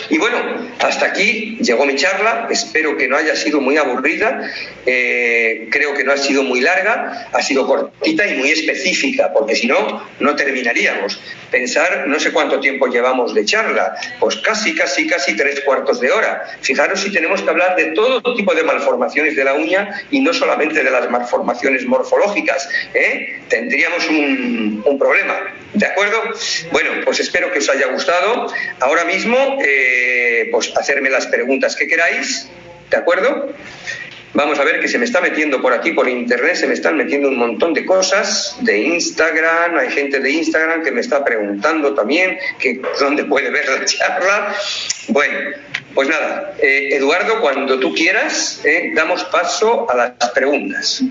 Y bueno, hasta aquí llegó mi charla, espero que no haya sido muy aburrida, creo que no ha sido muy larga, ha sido cortita y muy específica, porque si no, no terminaríamos. Pensar, no sé cuánto tiempo llevamos de charla, pues casi 3/4 de hora. Fijaros si tenemos que hablar de todo tipo de malformaciones de la uña y no solamente de las malformaciones morfológicas, tendríamos un problema. ¿De acuerdo? Bueno, pues espero que os haya gustado. Ahora mismo, pues hacerme las preguntas que queráis, ¿de acuerdo? Vamos a ver que se me está metiendo por aquí, por internet, se me están metiendo un montón de cosas, de Instagram, hay gente de Instagram que me está preguntando también que dónde puede ver la charla. Bueno, pues nada, Eduardo, cuando tú quieras, damos paso a las preguntas.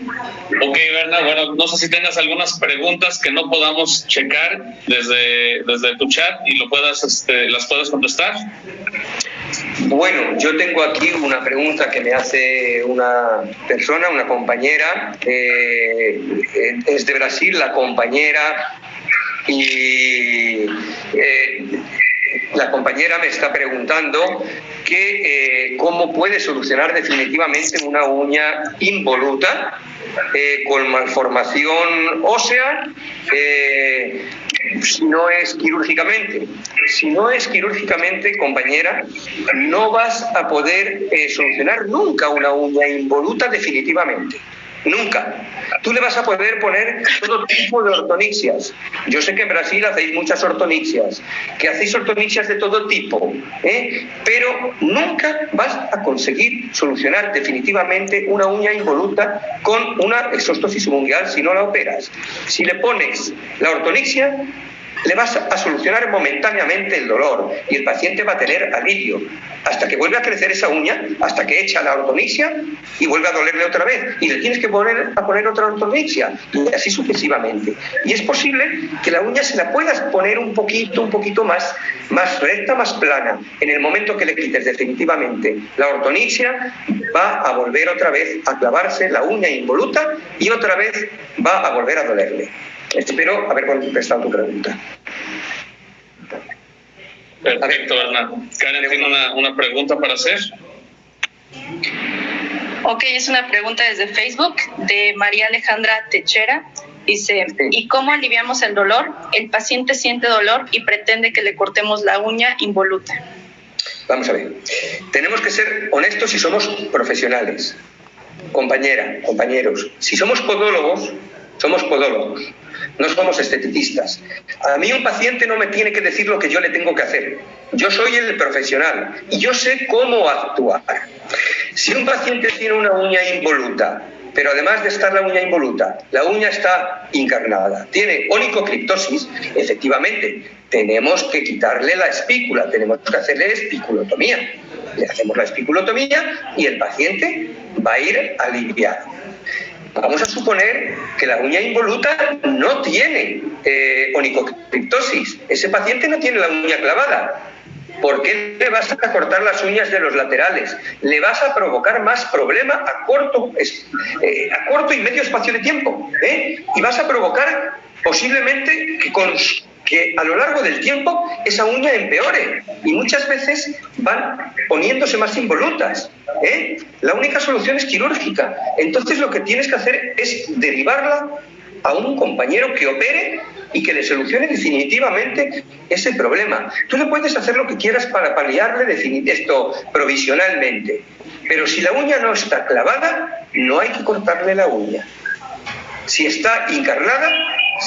Ok, Berna, bueno, no sé si tengas algunas preguntas que no podamos checar desde tu chat y las puedas contestar. Bueno, yo tengo aquí una pregunta que me hace una persona, una compañera, es de Brasil, la compañera, y la compañera me está preguntando que cómo puede solucionar definitivamente una uña involuta con malformación ósea si no es quirúrgicamente. Si no es quirúrgicamente, compañera, no vas a poder solucionar nunca una uña involuta definitivamente. Nunca. Tú le vas a poder poner todo tipo de ortonixias. Yo sé que en Brasil hacéis muchas ortonixias, que hacéis ortonixias de todo tipo, pero nunca vas a conseguir solucionar definitivamente una uña involuta con una exostosis subungueal si no la operas. Si le pones la ortonixia, le vas a solucionar momentáneamente el dolor y el paciente va a tener alivio hasta que vuelve a crecer esa uña, hasta que echa la ortonixia y vuelve a dolerle otra vez y le tienes que poner otra ortonixia y así sucesivamente. Y es posible que la uña se la puedas poner un poquito más recta, más plana. En el momento que le quites definitivamente la ortonixia, va a volver otra vez a clavarse la uña involuta y otra vez va a volver a dolerle. Espero haber contestado tu pregunta. Perfecto, Berna. Karen tiene una pregunta para hacer. Ok, es una pregunta desde Facebook de María Alejandra Techera. Dice, ¿y cómo aliviamos el dolor? El paciente siente dolor y pretende que le cortemos la uña involuta. Vamos a ver. Tenemos que ser honestos y somos profesionales. Compañera, compañeros, si somos podólogos, somos podólogos. No somos esteticistas. A mí un paciente no me tiene que decir lo que yo le tengo que hacer. Yo soy el profesional y yo sé cómo actuar. Si un paciente tiene una uña involuta, pero además de estar la uña involuta, la uña está incarnada, tiene onicocriptosis, efectivamente, tenemos que quitarle la espícula, tenemos que hacerle espiculotomía. Le hacemos la espiculotomía y el paciente va a ir aliviado. Vamos a suponer que la uña involuta no tiene onicocriptosis. Ese paciente no tiene la uña clavada. ¿Por qué le vas a cortar las uñas de los laterales? Le vas a provocar más problema a corto y medio espacio de tiempo. Y vas a provocar posiblemente que a lo largo del tiempo esa uña empeore y muchas veces van poniéndose más involutas. La única solución es quirúrgica. Entonces lo que tienes que hacer es derivarla a un compañero que opere y que le solucione definitivamente ese problema. Tú le puedes hacer lo que quieras para paliarle esto provisionalmente, pero si la uña no está clavada, no hay que cortarle la uña. Si está encarnada,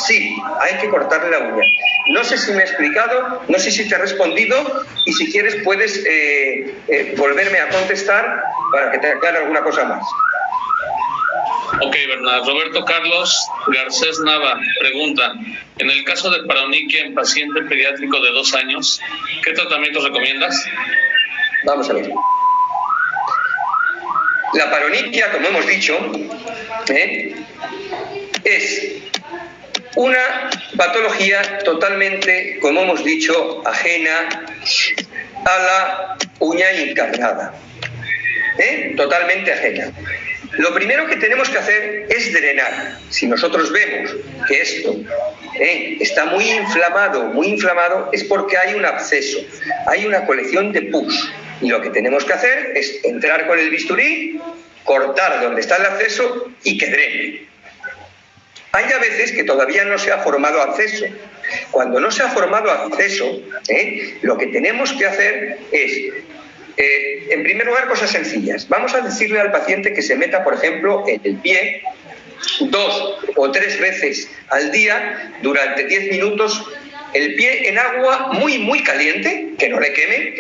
sí, hay que cortarle la uña. No sé si me he explicado, no sé si te he respondido, y si quieres puedes volverme a contestar para que te aclare alguna cosa más. Ok, Bernat. Roberto Carlos Garcés Nava pregunta: en el caso de paroniquia en paciente pediátrico de 2 años, ¿qué tratamientos recomiendas? Vamos a ver. La paroniquia, como hemos dicho, es una patología totalmente, como hemos dicho, ajena a la uña encarnada. Totalmente ajena. Lo primero que tenemos que hacer es drenar. Si nosotros vemos que esto está muy inflamado, es porque hay un absceso, hay una colección de pus. Y lo que tenemos que hacer es entrar con el bisturí, cortar donde está el absceso y que drene. Hay a veces que todavía no se ha formado absceso. Cuando no se ha formado absceso, lo que tenemos que hacer es, en primer lugar, cosas sencillas. Vamos a decirle al paciente que se meta, por ejemplo, en el pie 2 o 3 veces al día durante 10 minutos el pie en agua muy caliente, que no le queme,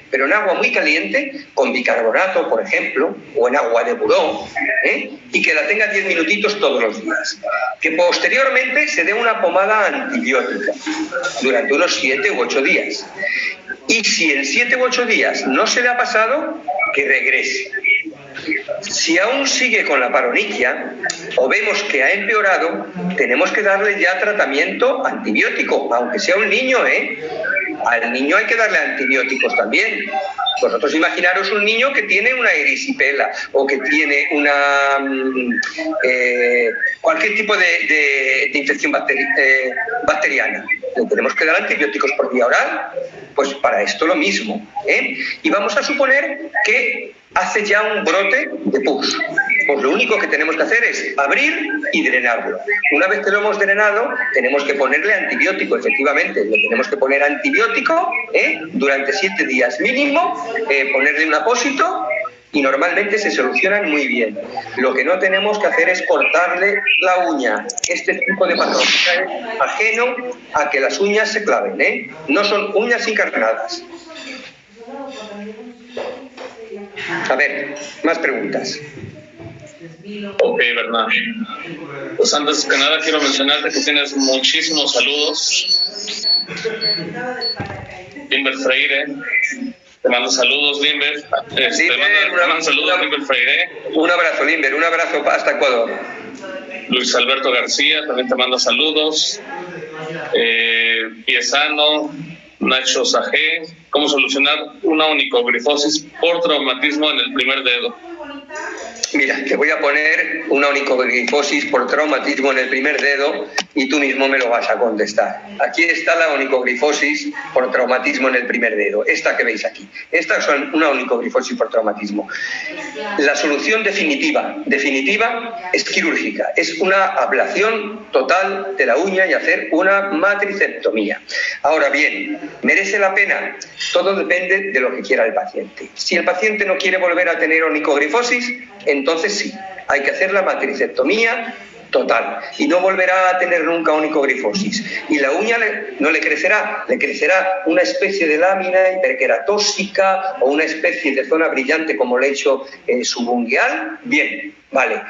pero en agua muy caliente, con bicarbonato, por ejemplo, o en agua de buró, y que la tenga 10 minutitos todos los días. Que posteriormente se dé una pomada antibiótica durante unos 7 u 8 días. Y si en 7 u 8 días no se le ha pasado, que regrese. Si aún sigue con la paroniquia o vemos que ha empeorado, tenemos que darle ya tratamiento antibiótico, aunque sea un niño, Al niño hay que darle antibióticos también. Vosotros imaginaros un niño que tiene una erisipela o que tiene una cualquier tipo de infección bacteriana. Le tenemos que dar antibióticos por vía oral. Pues para esto lo mismo, Y vamos a suponer que hace ya un brote de pus. Pues lo único que tenemos que hacer es abrir y drenarlo. Una vez que lo hemos drenado, tenemos que ponerle antibiótico, efectivamente. Le tenemos que poner antibiótico durante 7 días mínimo, ponerle un apósito, y normalmente se solucionan muy bien. Lo que no tenemos que hacer es cortarle la uña. Este tipo de patología es ajeno a que las uñas se claven, No son uñas encarnadas. A ver, más preguntas. Ok, Bernat. Pues antes que nada quiero mencionarte que tienes muchísimos saludos. Limber Freire, te mando saludos, Limber. Te mando saludos, Limber Freire. Un abrazo, Limber, un abrazo hasta Ecuador. Luis Alberto García también te manda saludos. Piesano, Nacho Sajé, ¿cómo solucionar una onicogrifosis por traumatismo en el primer dedo? Mira, te voy a poner una onicogrifosis por traumatismo en el primer dedo y tú mismo me lo vas a contestar. Aquí está la onicogrifosis por traumatismo en el primer dedo, esta que veis aquí. Esta es una onicogrifosis por traumatismo. La solución definitiva es quirúrgica, es una ablación total de la uña y hacer una matriceptomía. Ahora bien, ¿merece la pena? Todo depende de lo que quiera el paciente. Si el paciente no quiere volver a tener onicogrifosis, entonces sí, hay que hacer la matriceptomía total y no volverá a tener nunca onicogrifosis. Y la uña no le crecerá una especie de lámina hiperqueratósica o una especie de zona brillante como le he hecho subungueal. Bien, vale.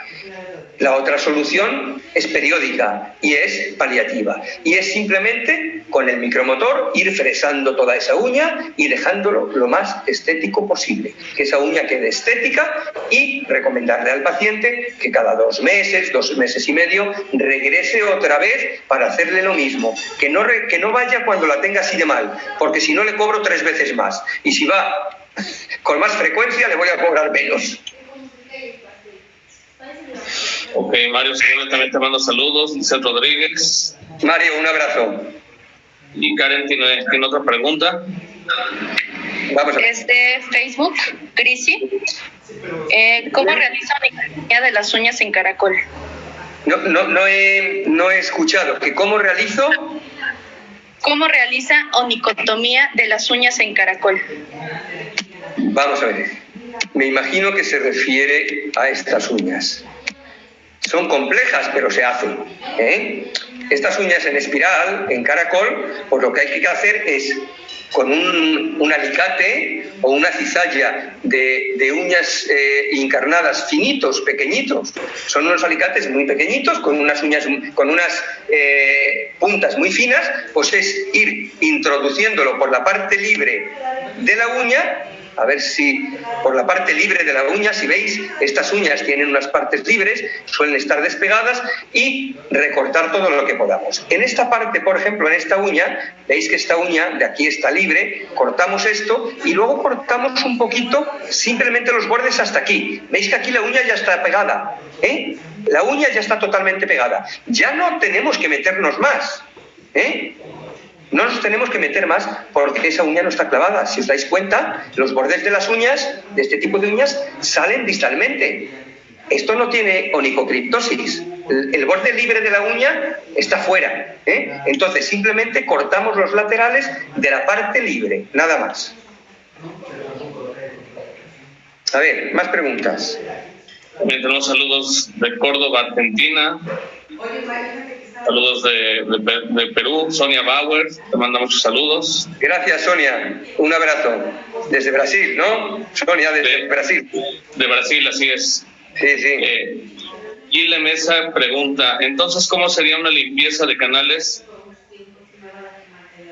La otra solución es periódica y es paliativa. Y es simplemente con el micromotor ir fresando toda esa uña y dejándolo lo más estético posible. Que esa uña quede estética y recomendarle al paciente que cada 2 meses, 2 meses y medio, regrese otra vez para hacerle lo mismo. Que no vaya cuando la tenga así de mal, porque si no le cobro 3 veces más. Y si va con más frecuencia le voy a cobrar menos. Ok, Mario Segura también te mando saludos. Lizeth Rodríguez. Mario, un abrazo. Y Karen tiene otra pregunta. Vamos a ver. Es de Facebook, Grisi. ¿Cómo realiza la economía de las uñas en caracol? No he escuchado. ¿Que cómo realizo? ¿Cómo realiza onicotomía de las uñas en caracol? Vamos a ver. Me imagino que se refiere a estas uñas. Son complejas, pero se hacen, ¿eh? Estas uñas en espiral, en caracol, pues lo que hay que hacer es con un alicate o una cizalla de uñas encarnadas finitos, pequeñitos. Son unos alicates muy pequeñitos con unas uñas, con unas puntas muy finas, pues es ir introduciéndolo por la parte libre de la uña. A ver si por la parte libre de la uña, si veis, estas uñas tienen unas partes libres, suelen estar despegadas, y recortar todo lo que podamos. En esta parte, por ejemplo, en esta uña, veis que esta uña de aquí está libre, cortamos esto y luego cortamos un poquito, simplemente los bordes hasta aquí. Veis que aquí la uña ya está pegada, ¿eh? La uña ya está totalmente pegada. Ya no tenemos que meternos más, ¿eh? No nos tenemos que meter más porque esa uña no está clavada. Si os dais cuenta, los bordes de las uñas, de este tipo de uñas, salen distalmente. Esto no tiene onicocriptosis. El borde libre de la uña está fuera, ¿eh? Entonces simplemente cortamos los laterales de la parte libre, nada más. A ver, más preguntas. También tenemos saludos de Córdoba, Argentina. Saludos de Perú, Sonia Bauer, te manda muchos saludos. Gracias, Sonia. Un abrazo. Desde Brasil, ¿no? Sonia, desde Brasil. De Brasil, así es. Sí. Gile Mesa pregunta, entonces, ¿cómo sería una limpieza de canales?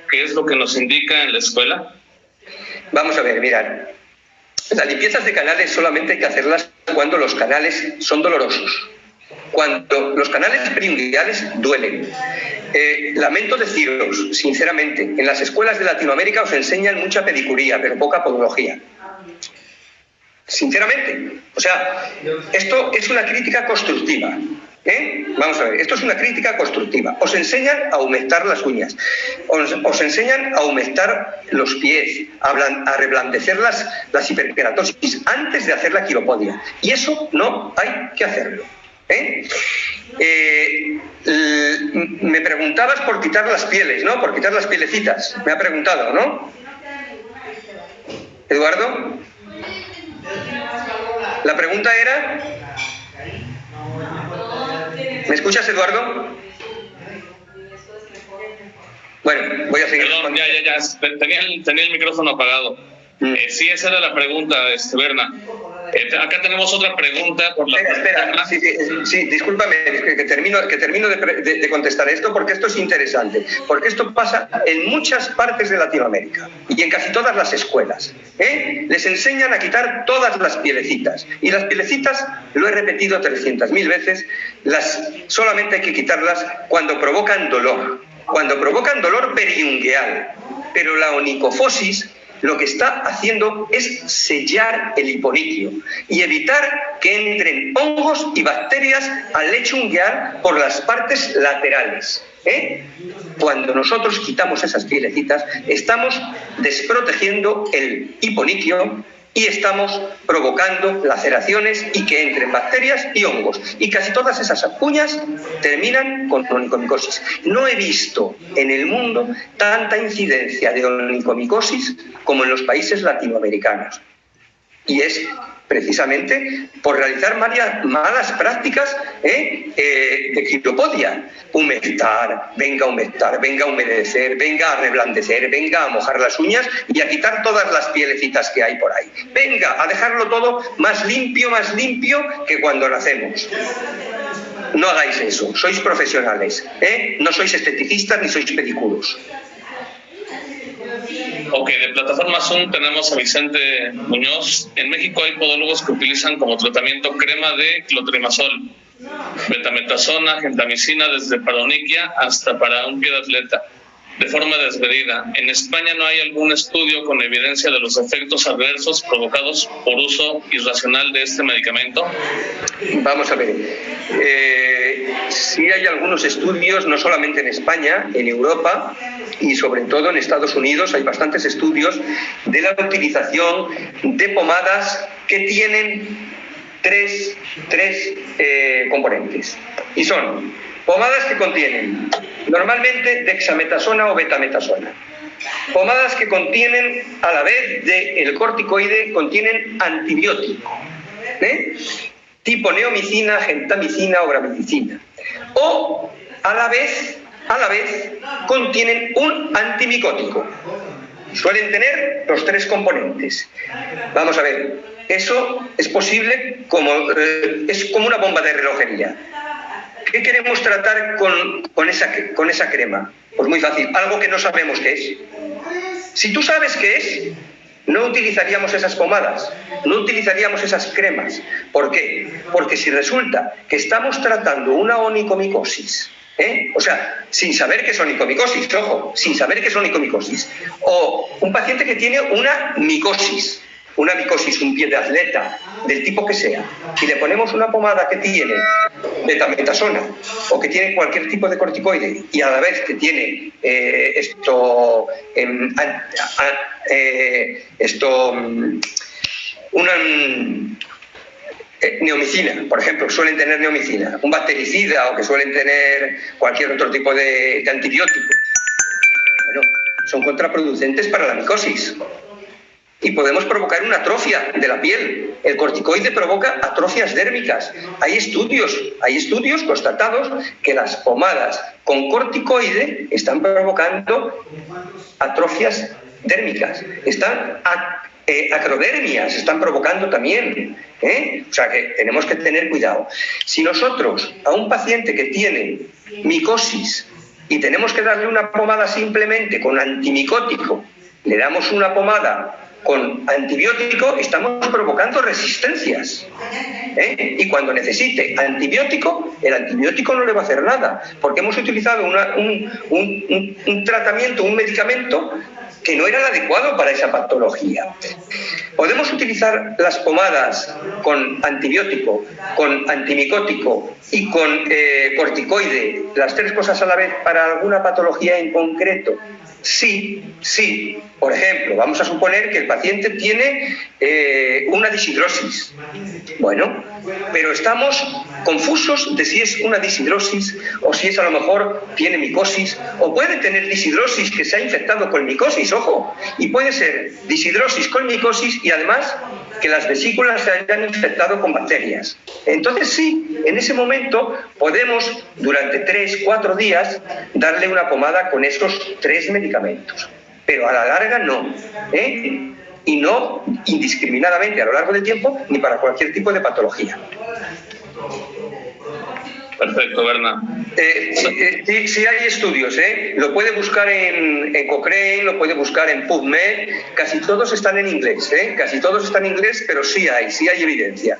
¿Qué es lo que nos indica en la escuela? Vamos a ver, mirad. Las limpiezas de canales solamente hay que hacerlas cuando los canales son dolorosos. Cuando los canales periunguiales duelen. Lamento deciros, sinceramente, en las escuelas de Latinoamérica os enseñan mucha pedicuría, pero poca podología. Sinceramente. O sea, esto es una crítica constructiva. Vamos a ver, esto es una crítica constructiva. Os enseñan a humectar las uñas, os enseñan a humectar los pies, a reblandecer las hiperkeratosis antes de hacer la quiropodia. Y eso no hay que hacerlo. Me preguntabas por quitar las pieles, ¿no? Por quitar las pielecitas. Me ha preguntado, ¿no? ¿Eduardo? La pregunta era... ¿Me escuchas, Eduardo? Bueno, voy a seguir. Perdón, ya. Tenía el micrófono apagado. Sí, esa era la pregunta, Berna. Acá tenemos otra pregunta. Espera. Sí, discúlpame, que termino de contestar esto, porque esto es interesante. Porque esto pasa en muchas partes de Latinoamérica y en casi todas las escuelas. Les enseñan a quitar todas las pielecitas. Y las pielecitas, lo he repetido 300.000 veces, solamente hay que quitarlas cuando provocan dolor. Cuando provocan dolor periungueal. Pero la onicofosis lo que está haciendo es sellar el hiponiquio y evitar que entren hongos y bacterias al lecho ungueal por las partes laterales. Cuando nosotros quitamos esas pielecitas, estamos desprotegiendo el hiponiquio y estamos provocando laceraciones y que entren bacterias y hongos. Y casi todas esas uñas terminan con onicomicosis. No he visto en el mundo tanta incidencia de onicomicosis como en los países latinoamericanos. Y es precisamente por realizar malas prácticas de quiropodia. Humectar, venga a humedecer, venga a reblandecer, venga a mojar las uñas y a quitar todas las pielecitas que hay por ahí. Venga a dejarlo todo más limpio que cuando nacemos. No hagáis eso, sois profesionales, no sois esteticistas ni sois pedicuros. Ok, de Plataforma Zoom tenemos a Vicente Muñoz. En México hay podólogos que utilizan como tratamiento crema de clotrimazol, betametasona, gentamicina, desde paroniquia hasta para un pie de atleta, de forma desmedida. En España no hay algún estudio con evidencia de los efectos adversos provocados por uso irracional de este medicamento. Vamos a ver. Sí hay algunos estudios, no solamente en España, en Europa y sobre todo en Estados Unidos hay bastantes estudios de la utilización de pomadas que tienen tres componentes. Y son pomadas que contienen normalmente dexametasona o betametasona. Pomadas que contienen, a la vez del corticoide, contienen antibiótico, tipo neomicina, gentamicina o gramiticina. O a la vez contienen un antimicótico. Suelen tener los tres componentes. Vamos a ver, eso es posible es como una bomba de relojería. ¿Qué queremos tratar con esa crema? Pues muy fácil, algo que no sabemos qué es. Si tú sabes qué es, no utilizaríamos esas pomadas, no utilizaríamos esas cremas. ¿Por qué? Porque si resulta que estamos tratando una onicomicosis, o sea, sin saber que es onicomicosis, ojo, sin saber que es onicomicosis, o un paciente que tiene una micosis, un pie de atleta, del tipo que sea, y le ponemos una pomada que tiene betametasona o que tiene cualquier tipo de corticoide y a la vez que tiene neomicina, por ejemplo, suelen tener neomicina, un bactericida o que suelen tener cualquier otro tipo de antibiótico. Bueno, son contraproducentes para la micosis. Y podemos provocar una atrofia de la piel. El corticoide provoca atrofias dérmicas. Hay estudios constatados que las pomadas con corticoide están provocando atrofias dérmicas. Acrodermias están provocando también. O sea que tenemos que tener cuidado. Si nosotros a un paciente que tiene micosis y tenemos que darle una pomada simplemente con antimicótico, le damos una pomada con antibiótico, estamos provocando resistencias. Y cuando necesite antibiótico, el antibiótico no le va a hacer nada, porque hemos utilizado un tratamiento, un medicamento que no era el adecuado para esa patología. Podemos utilizar las pomadas con antibiótico, con antimicótico y con corticoide, las tres cosas a la vez, para alguna patología en concreto. Sí. Por ejemplo, vamos a suponer que el paciente tiene una deshidrosis. Bueno, pero estamos confusos de si es una deshidrosis o si es a lo mejor tiene micosis, o puede tener deshidrosis que se ha infectado con micosis, ojo, y puede ser deshidrosis con micosis y además que las vesículas se hayan infectado con bacterias. Entonces sí, en ese momento podemos durante 3-4 días darle una pomada con esos 3 medicamentos, pero a la larga no, y no indiscriminadamente a lo largo del tiempo ni para cualquier tipo de patología. Perfecto, Berna. Sí hay estudios, lo puede buscar en Cochrane, lo puede buscar en PubMed, casi todos están en inglés, pero sí hay evidencia.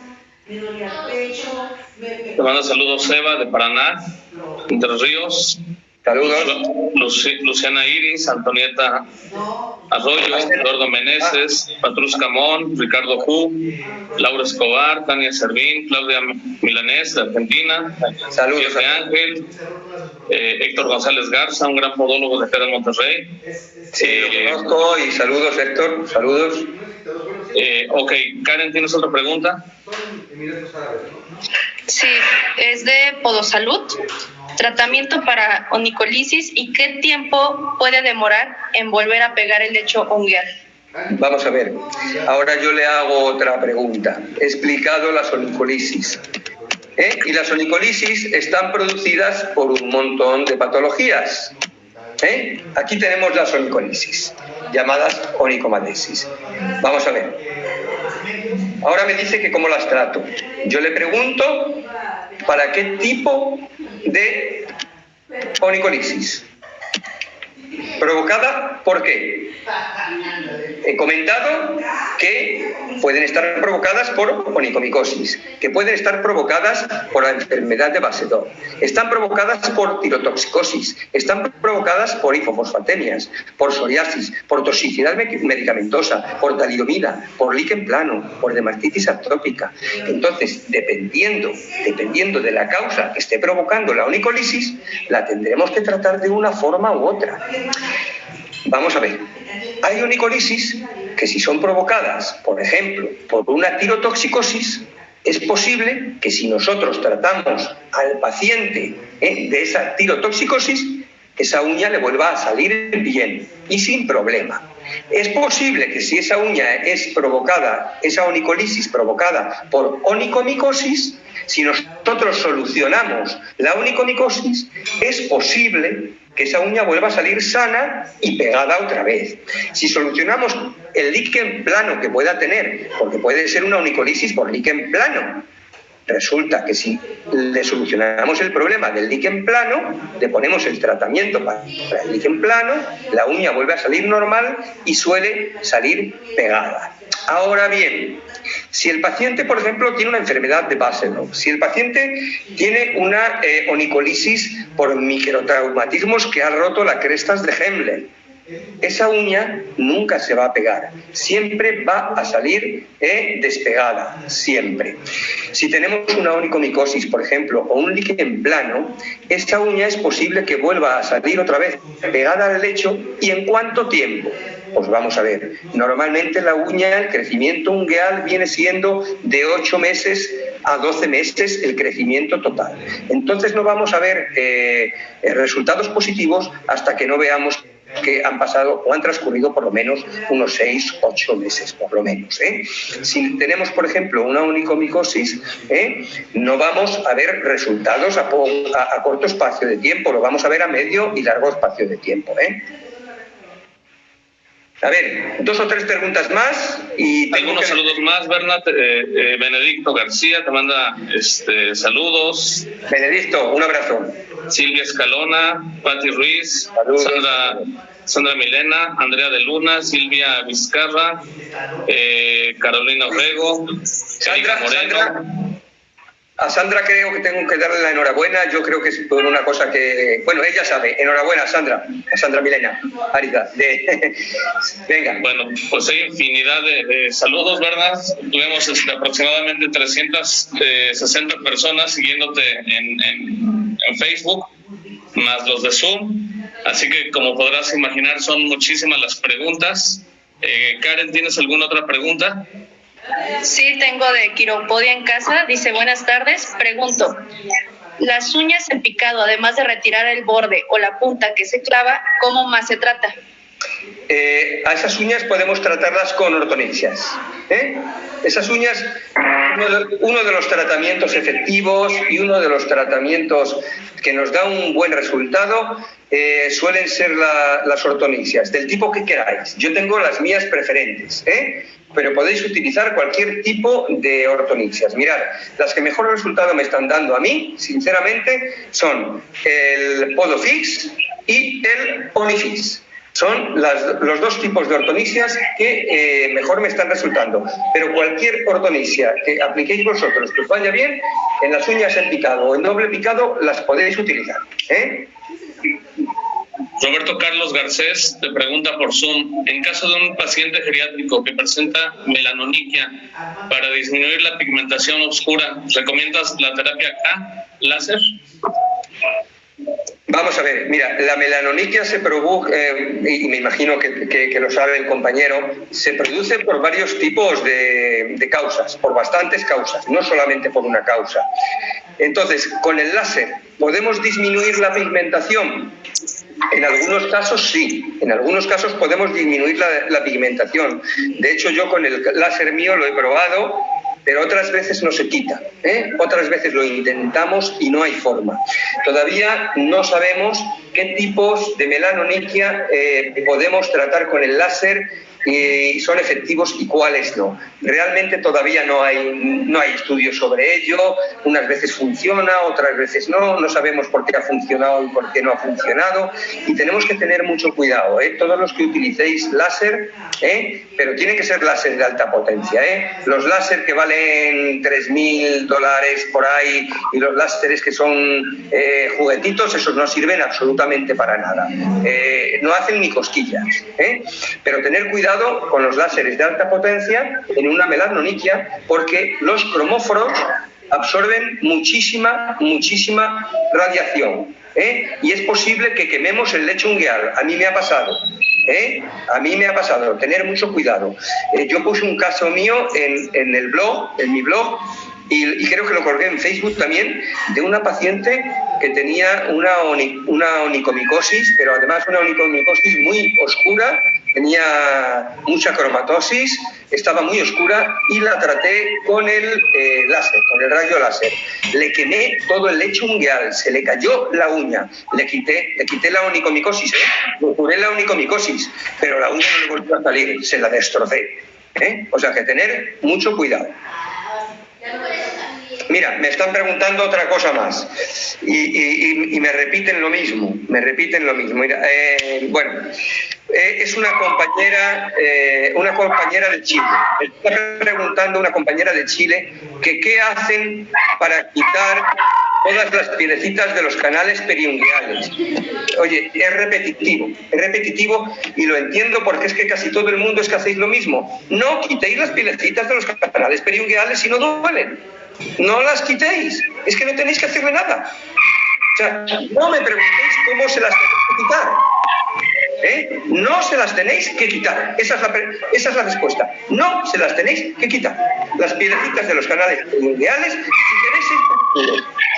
Te mando saludos, Eva, de Paraná, Entre Ríos. Saludos. Luciana Iris, Antonieta Arroyo, Eduardo Meneses, Patrus Camón, Ricardo Ju, Laura Escobar, Tania Servín, Claudia Milanés de Argentina, Saludos. Ángel, Héctor González Garza, un gran podólogo de acá de Monterrey. Sí, lo conozco y saludos, Héctor, saludos. Ok, Karen, ¿tienes otra pregunta? Sí, es de Podosalud. Tratamiento para onicolisis y qué tiempo puede demorar en volver a pegar el lecho ungueal. Vamos a ver, ahora yo le hago otra pregunta. He explicado las onicolisis. Y las onicolisis están producidas por un montón de patologías. Aquí tenemos las onicolisis, llamadas onicomadesis. Vamos a ver. Ahora me dice que cómo las trato. Yo le pregunto para qué tipo de onicolisis. ¿Provocada por qué? He comentado que pueden estar provocadas por onicomicosis, que pueden estar provocadas por la enfermedad de Basedov, están provocadas por tirotoxicosis, están provocadas por hipofosfatemias, por psoriasis, por toxicidad medicamentosa, por talidomida, por líquen plano, por dermatitis atópica. Entonces, dependiendo de la causa que esté provocando la onicolisis, la tendremos que tratar de una forma u otra. Vamos a ver, hay onicolisis que si son provocadas, por ejemplo, por una tirotoxicosis, Es posible que si nosotros tratamos al paciente de esa tirotoxicosis, esa uña le vuelva a salir bien y sin problema. Es posible que si esa uña es provocada, esa onicolisis provocada por onicomicosis, si nosotros solucionamos la onicomicosis, es posible que esa uña vuelva a salir sana y pegada otra vez. Si solucionamos el líquen plano que pueda tener, porque puede ser una onicolisis por líquen plano, resulta que si le solucionamos el problema del líquen plano, le ponemos el tratamiento para el líquen plano, la uña vuelve a salir normal y suele salir pegada. Ahora bien, si el paciente, por ejemplo, tiene una enfermedad de Baselov, si el paciente tiene una onicolisis por microtraumatismos que ha roto las crestas de Hemler, esa uña nunca se va a pegar, siempre va a salir despegada, siempre. Si tenemos una onicomicosis, por ejemplo, o un líquen plano, esa uña es posible que vuelva a salir otra vez pegada al lecho. ¿Y en cuánto tiempo? Pues vamos a ver, normalmente la uña, el crecimiento ungueal viene siendo de 8 meses a 12 meses el crecimiento total. Entonces no vamos a ver resultados positivos hasta que no veamos que han pasado o han transcurrido por lo menos unos 6-8 meses, por lo menos. Si tenemos, por ejemplo, una onicomicosis, no vamos a ver resultados a corto espacio de tiempo, lo vamos a ver a medio y largo espacio de tiempo. A ver, 2 o 3 preguntas más y tengo unos saludos más. Bernat, Benedicto García te manda saludos. Benedicto, un abrazo. Silvia Escalona, Patti Ruiz, Sandra Milena, Andrea de Luna, Silvia Vizcarra, Carolina Orrego, Erika Moreno. A Sandra creo que tengo que darle la enhorabuena. Yo creo que es por una cosa que... Bueno, ella sabe. Enhorabuena, Sandra. A Sandra Milena. Arita. Venga. Bueno, pues hay infinidad de saludos, ¿verdad? Tuvimos aproximadamente 360 personas siguiéndote en Facebook, más los de Zoom. Así que, como podrás imaginar, son muchísimas las preguntas. Karen, ¿tienes alguna otra pregunta? Sí, tengo de Quiropodia en casa. Dice, buenas tardes. Pregunto, las uñas en picado, además de retirar el borde o la punta que se clava, ¿cómo más se trata? A esas uñas podemos tratarlas con ortonexias. Esas uñas, uno de los tratamientos efectivos y uno de los tratamientos que nos da un buen resultado suelen ser las ortonexias, del tipo que queráis. Yo tengo las mías preferentes, pero podéis utilizar cualquier tipo de ortonexias. Mirad, las que mejor resultado me están dando a mí, sinceramente, son el Podofix y el Onifix. Son los 2 tipos de ortonexias que mejor me están resultando. Pero cualquier ortonesia que apliquéis vosotros que os vaya bien, en las uñas en picado o en doble picado, las podéis utilizar. Roberto Carlos Garcés te pregunta por Zoom, en caso de un paciente geriátrico que presenta melanoniquia, para disminuir la pigmentación oscura, ¿recomiendas la terapia K, láser? Vamos a ver, mira, la melanoniquia se provoca, y me imagino que lo sabe el compañero, se produce por varios tipos de causas, por bastantes causas, no solamente por una causa. Entonces, con el láser, ¿podemos disminuir la pigmentación? En algunos casos sí, en algunos casos podemos disminuir la pigmentación. De hecho, yo con el láser mío lo he probado, pero otras veces no se quita, otras veces lo intentamos y no hay forma. Todavía no sabemos qué tipos de melanoniquia podemos tratar con el láser y son efectivos y cuáles no. Realmente todavía no hay estudios sobre ello. Unas veces funciona, otras veces no sabemos por qué ha funcionado y por qué no ha funcionado, y tenemos que tener mucho cuidado, todos los que utilicéis láser, pero tiene que ser láser de alta potencia, los láser que valen $3.000 por ahí y los láseres que son juguetitos, esos no sirven absolutamente para nada, no hacen ni cosquillas, pero tener cuidado con los láseres de alta potencia en una melanoniquia, porque los cromóforos absorben muchísima radiación, y es posible que quememos el lecho ungueal. A mí me ha pasado, tener mucho cuidado. Yo puse un caso mío en el blog, en mi blog, y creo que lo colgué en Facebook también, de una paciente que tenía una onicomicosis, pero además una onicomicosis muy oscura, tenía mucha cromatosis, estaba muy oscura y la traté con el láser, con el rayo láser. Le quemé todo el lecho ungueal, se le cayó la uña, le quité la onicomicosis, le curé la onicomicosis, pero la uña no le volvió a salir, se la destrocé. O sea que tener mucho cuidado. Mira, me están preguntando otra cosa más y me repiten lo mismo, Mira, bueno, es una compañera de Chile. Me está preguntando una compañera de Chile que qué hacen para quitar todas las piedecitas de los canales periungueales. Oye, es repetitivo y lo entiendo porque es que casi todo el mundo es que hacéis lo mismo. No quitéis las piedecitas de los canales periungueales si no duelen. No las quitéis, es que no tenéis que hacerle nada. O sea, no me preguntéis cómo se las tenéis que quitar. No se las tenéis que quitar. Esa es la respuesta. No se las tenéis que quitar. Las piedecitas de los canales periungueales,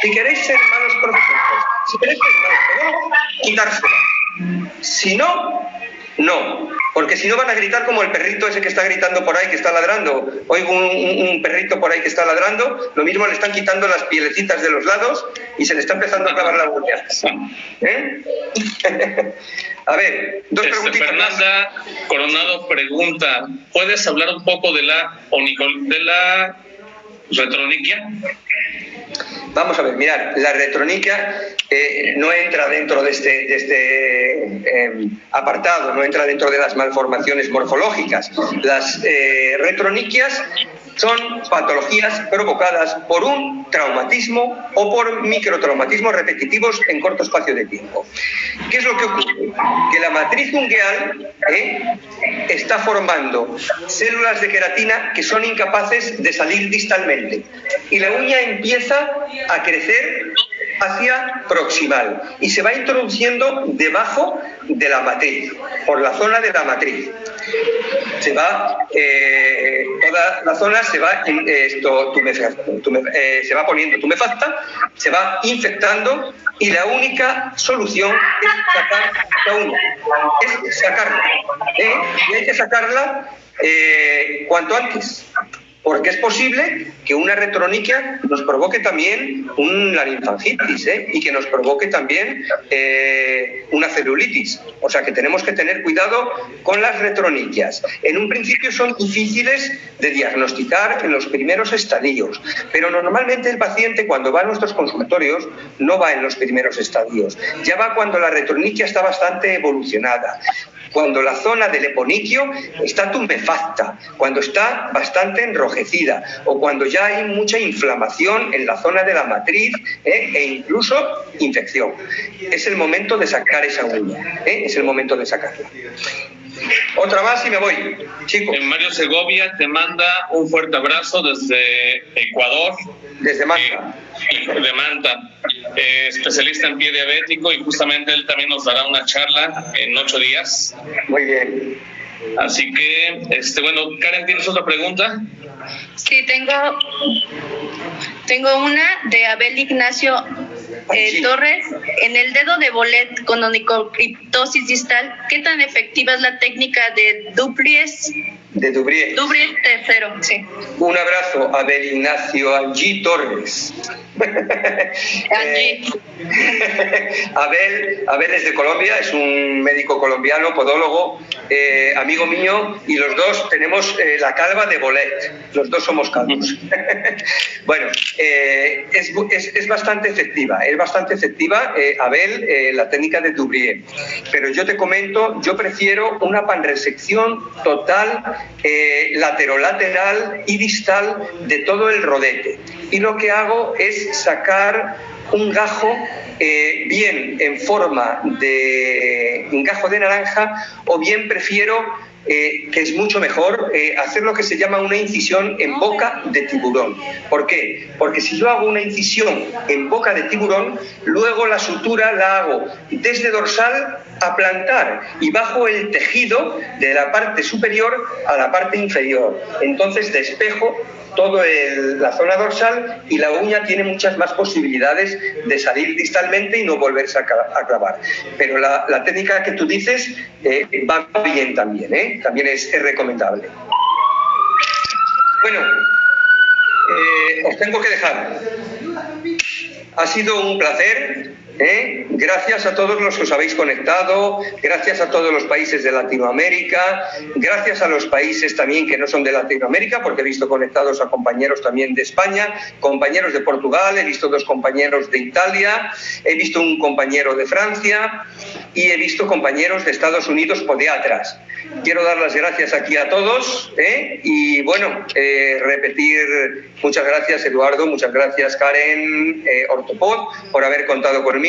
si queréis ser malos profesores, si queréis ser malos pedagogos, quitárselas. Si no, no. Porque si no van a gritar como el perrito ese que está gritando por ahí, que está ladrando. Oigo un perrito por ahí que está ladrando, lo mismo le están quitando las pielecitas de los lados y se le está empezando a clavar la uña. A ver, dos preguntitas. Fernanda Coronado pregunta, ¿puedes hablar un poco de la retroniquia? Vamos a ver, mirad, la retroniquia no entra dentro de este apartado, no entra dentro de las malformaciones morfológicas. Las retroniquias son patologías provocadas por un traumatismo o por microtraumatismos repetitivos en corto espacio de tiempo. ¿Qué es lo que ocurre? Que la matriz ungueal está formando células de queratina que son incapaces de salir distalmente y la uña empieza a crecer hacia proximal y se va introduciendo debajo de la matriz, por la zona de la matriz. Se va, toda la zona se va, se va poniendo tumefacta, se va infectando y la única solución es sacar la uña, es sacarla. Y hay que sacarla cuanto antes. Porque es posible que una retroniquia nos provoque también una linfangitis y que nos provoque también una celulitis. O sea que tenemos que tener cuidado con las retroniquias. En un principio son difíciles de diagnosticar en los primeros estadios, pero normalmente el paciente cuando va a nuestros consultorios no va en los primeros estadios. Ya va cuando la retroniquia está bastante evolucionada, cuando la zona del eponiquio está tumefacta, cuando está bastante enrojecida o cuando ya hay mucha inflamación en la zona de la matriz e incluso infección. Es el momento de sacar esa uña, es el momento de sacarla. Otra más y me voy, chicos. Mario Segovia te manda un fuerte abrazo desde Ecuador. Desde Manta. De Manta. Especialista en pie diabético y justamente él también nos dará una charla en 8 días. Muy bien. Así que, bueno, Karen, ¿tienes otra pregunta? Sí, tengo una de Abel Ignacio Torres. En el dedo de bolet con onicocriptosis distal, ¿qué tan efectiva es la técnica de Dubriez? De Dubriez. Dubriez tercero, sí. Un abrazo a Abel Ignacio Angie Torres. Abel es de Colombia, es un médico colombiano, podólogo, amigo mío, y los dos tenemos la calva de bolet. Los dos somos calvos. Bueno, es bastante efectiva. Es bastante efectiva, Abel, la técnica de Dubriez. Pero yo te comento, yo prefiero una panresección total, laterolateral y distal de todo el rodete. Y lo que hago es sacar un gajo bien en forma de un gajo de naranja, o bien prefiero, que es mucho mejor, hacer lo que se llama una incisión en boca de tiburón. ¿Por qué? Porque si yo hago una incisión en boca de tiburón, luego la sutura la hago desde dorsal a plantar y bajo el tejido de la parte superior a la parte inferior. Entonces despejo toda la zona dorsal, y la uña tiene muchas más posibilidades de salir distalmente y no volverse a clavar. Pero la técnica que tú dices va bien también, también es recomendable. Bueno, os tengo que dejar. Ha sido un placer. Gracias a todos los que os habéis conectado, gracias a todos los países de Latinoamérica, gracias a los países también que no son de Latinoamérica, porque he visto conectados a compañeros también de España, compañeros de Portugal, he visto 2 compañeros de Italia, he visto un compañero de Francia y he visto compañeros de Estados Unidos, podiatras. Quiero dar las gracias aquí a todos y bueno, repetir muchas gracias Eduardo, muchas gracias Karen, Ortopod, por haber contado conmigo,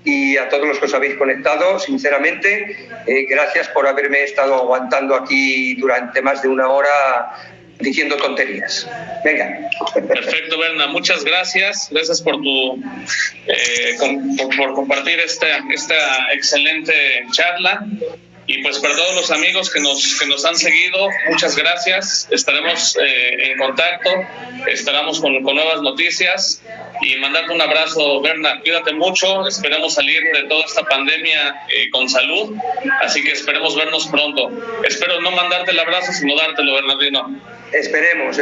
y a todos los que os habéis conectado, sinceramente, gracias por haberme estado aguantando aquí durante más de 1 hora diciendo tonterías. Venga. Perfecto, Berna, muchas gracias. Gracias por por compartir esta excelente charla. Y pues para todos los amigos que nos han seguido, muchas gracias. Estaremos en contacto, estaremos con nuevas noticias, y mandarte un abrazo, Berna. Cuídate mucho, esperemos salir de toda esta pandemia con salud, así que esperemos vernos pronto. Espero no mandarte el abrazo, sino dártelo, Bernardino. Esperemos.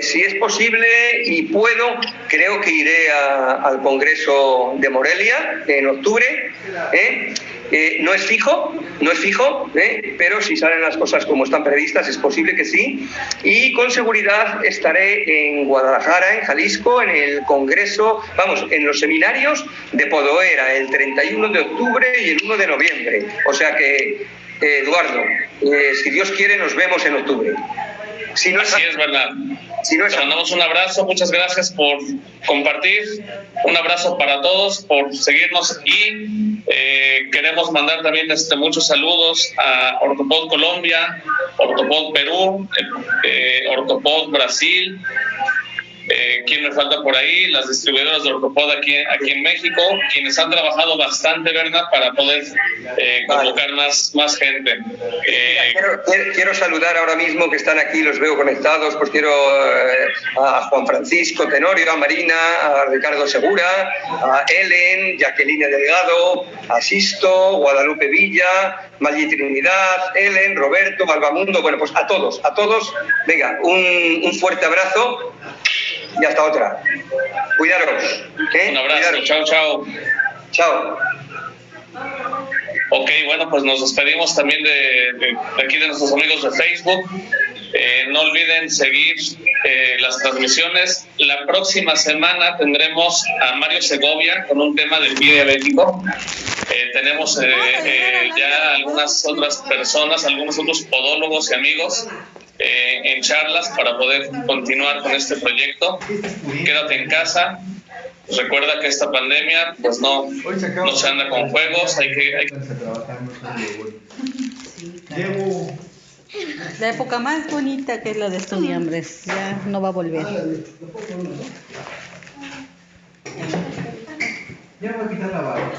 Si es posible y puedo, creo que iré al Congreso de Morelia en octubre. No es fijo, pero si salen las cosas como están previstas, es posible que sí. Y con seguridad estaré en Guadalajara, en Jalisco, en el Congreso, en los seminarios de Podoera, el 31 de octubre y el 1 de noviembre. O sea que, Eduardo, si Dios quiere, nos vemos en octubre. Así es, Bernard. Te mandamos un abrazo, muchas gracias por compartir, un abrazo para todos, por seguirnos, y queremos mandar también muchos saludos a Ortopod Colombia, Ortopod Perú, Ortopod Brasil. ¿Quién me falta por ahí? Las distribuidoras de Ortopod aquí en México, quienes han trabajado bastante, ¿verdad?, para poder convocar más gente. Quiero saludar ahora mismo que están aquí, los veo conectados, pues quiero a Juan Francisco Tenorio, a Marina, a Ricardo Segura, a Ellen, Jacqueline Delgado, a Sisto, Guadalupe Villa, Maggi Trinidad, Ellen, Roberto, Valvamundo, bueno, pues a todos, venga, un fuerte abrazo. Y hasta otra. Cuidaros. Un abrazo. Cuidaros. Chao. Ok, bueno, pues nos despedimos también de aquí de nuestros amigos de Facebook. No olviden seguir las transmisiones. La próxima semana tendremos a Mario Segovia con un tema del pie diabético. Tenemos ya algunas otras personas, algunos otros podólogos y amigos en charlas para poder continuar con este proyecto. Quédate en casa. Recuerda que esta pandemia pues no se anda con juegos, hay que... La época más bonita, que es la de estudiambres, ya no va a volver. Ya voy a quitar la barra.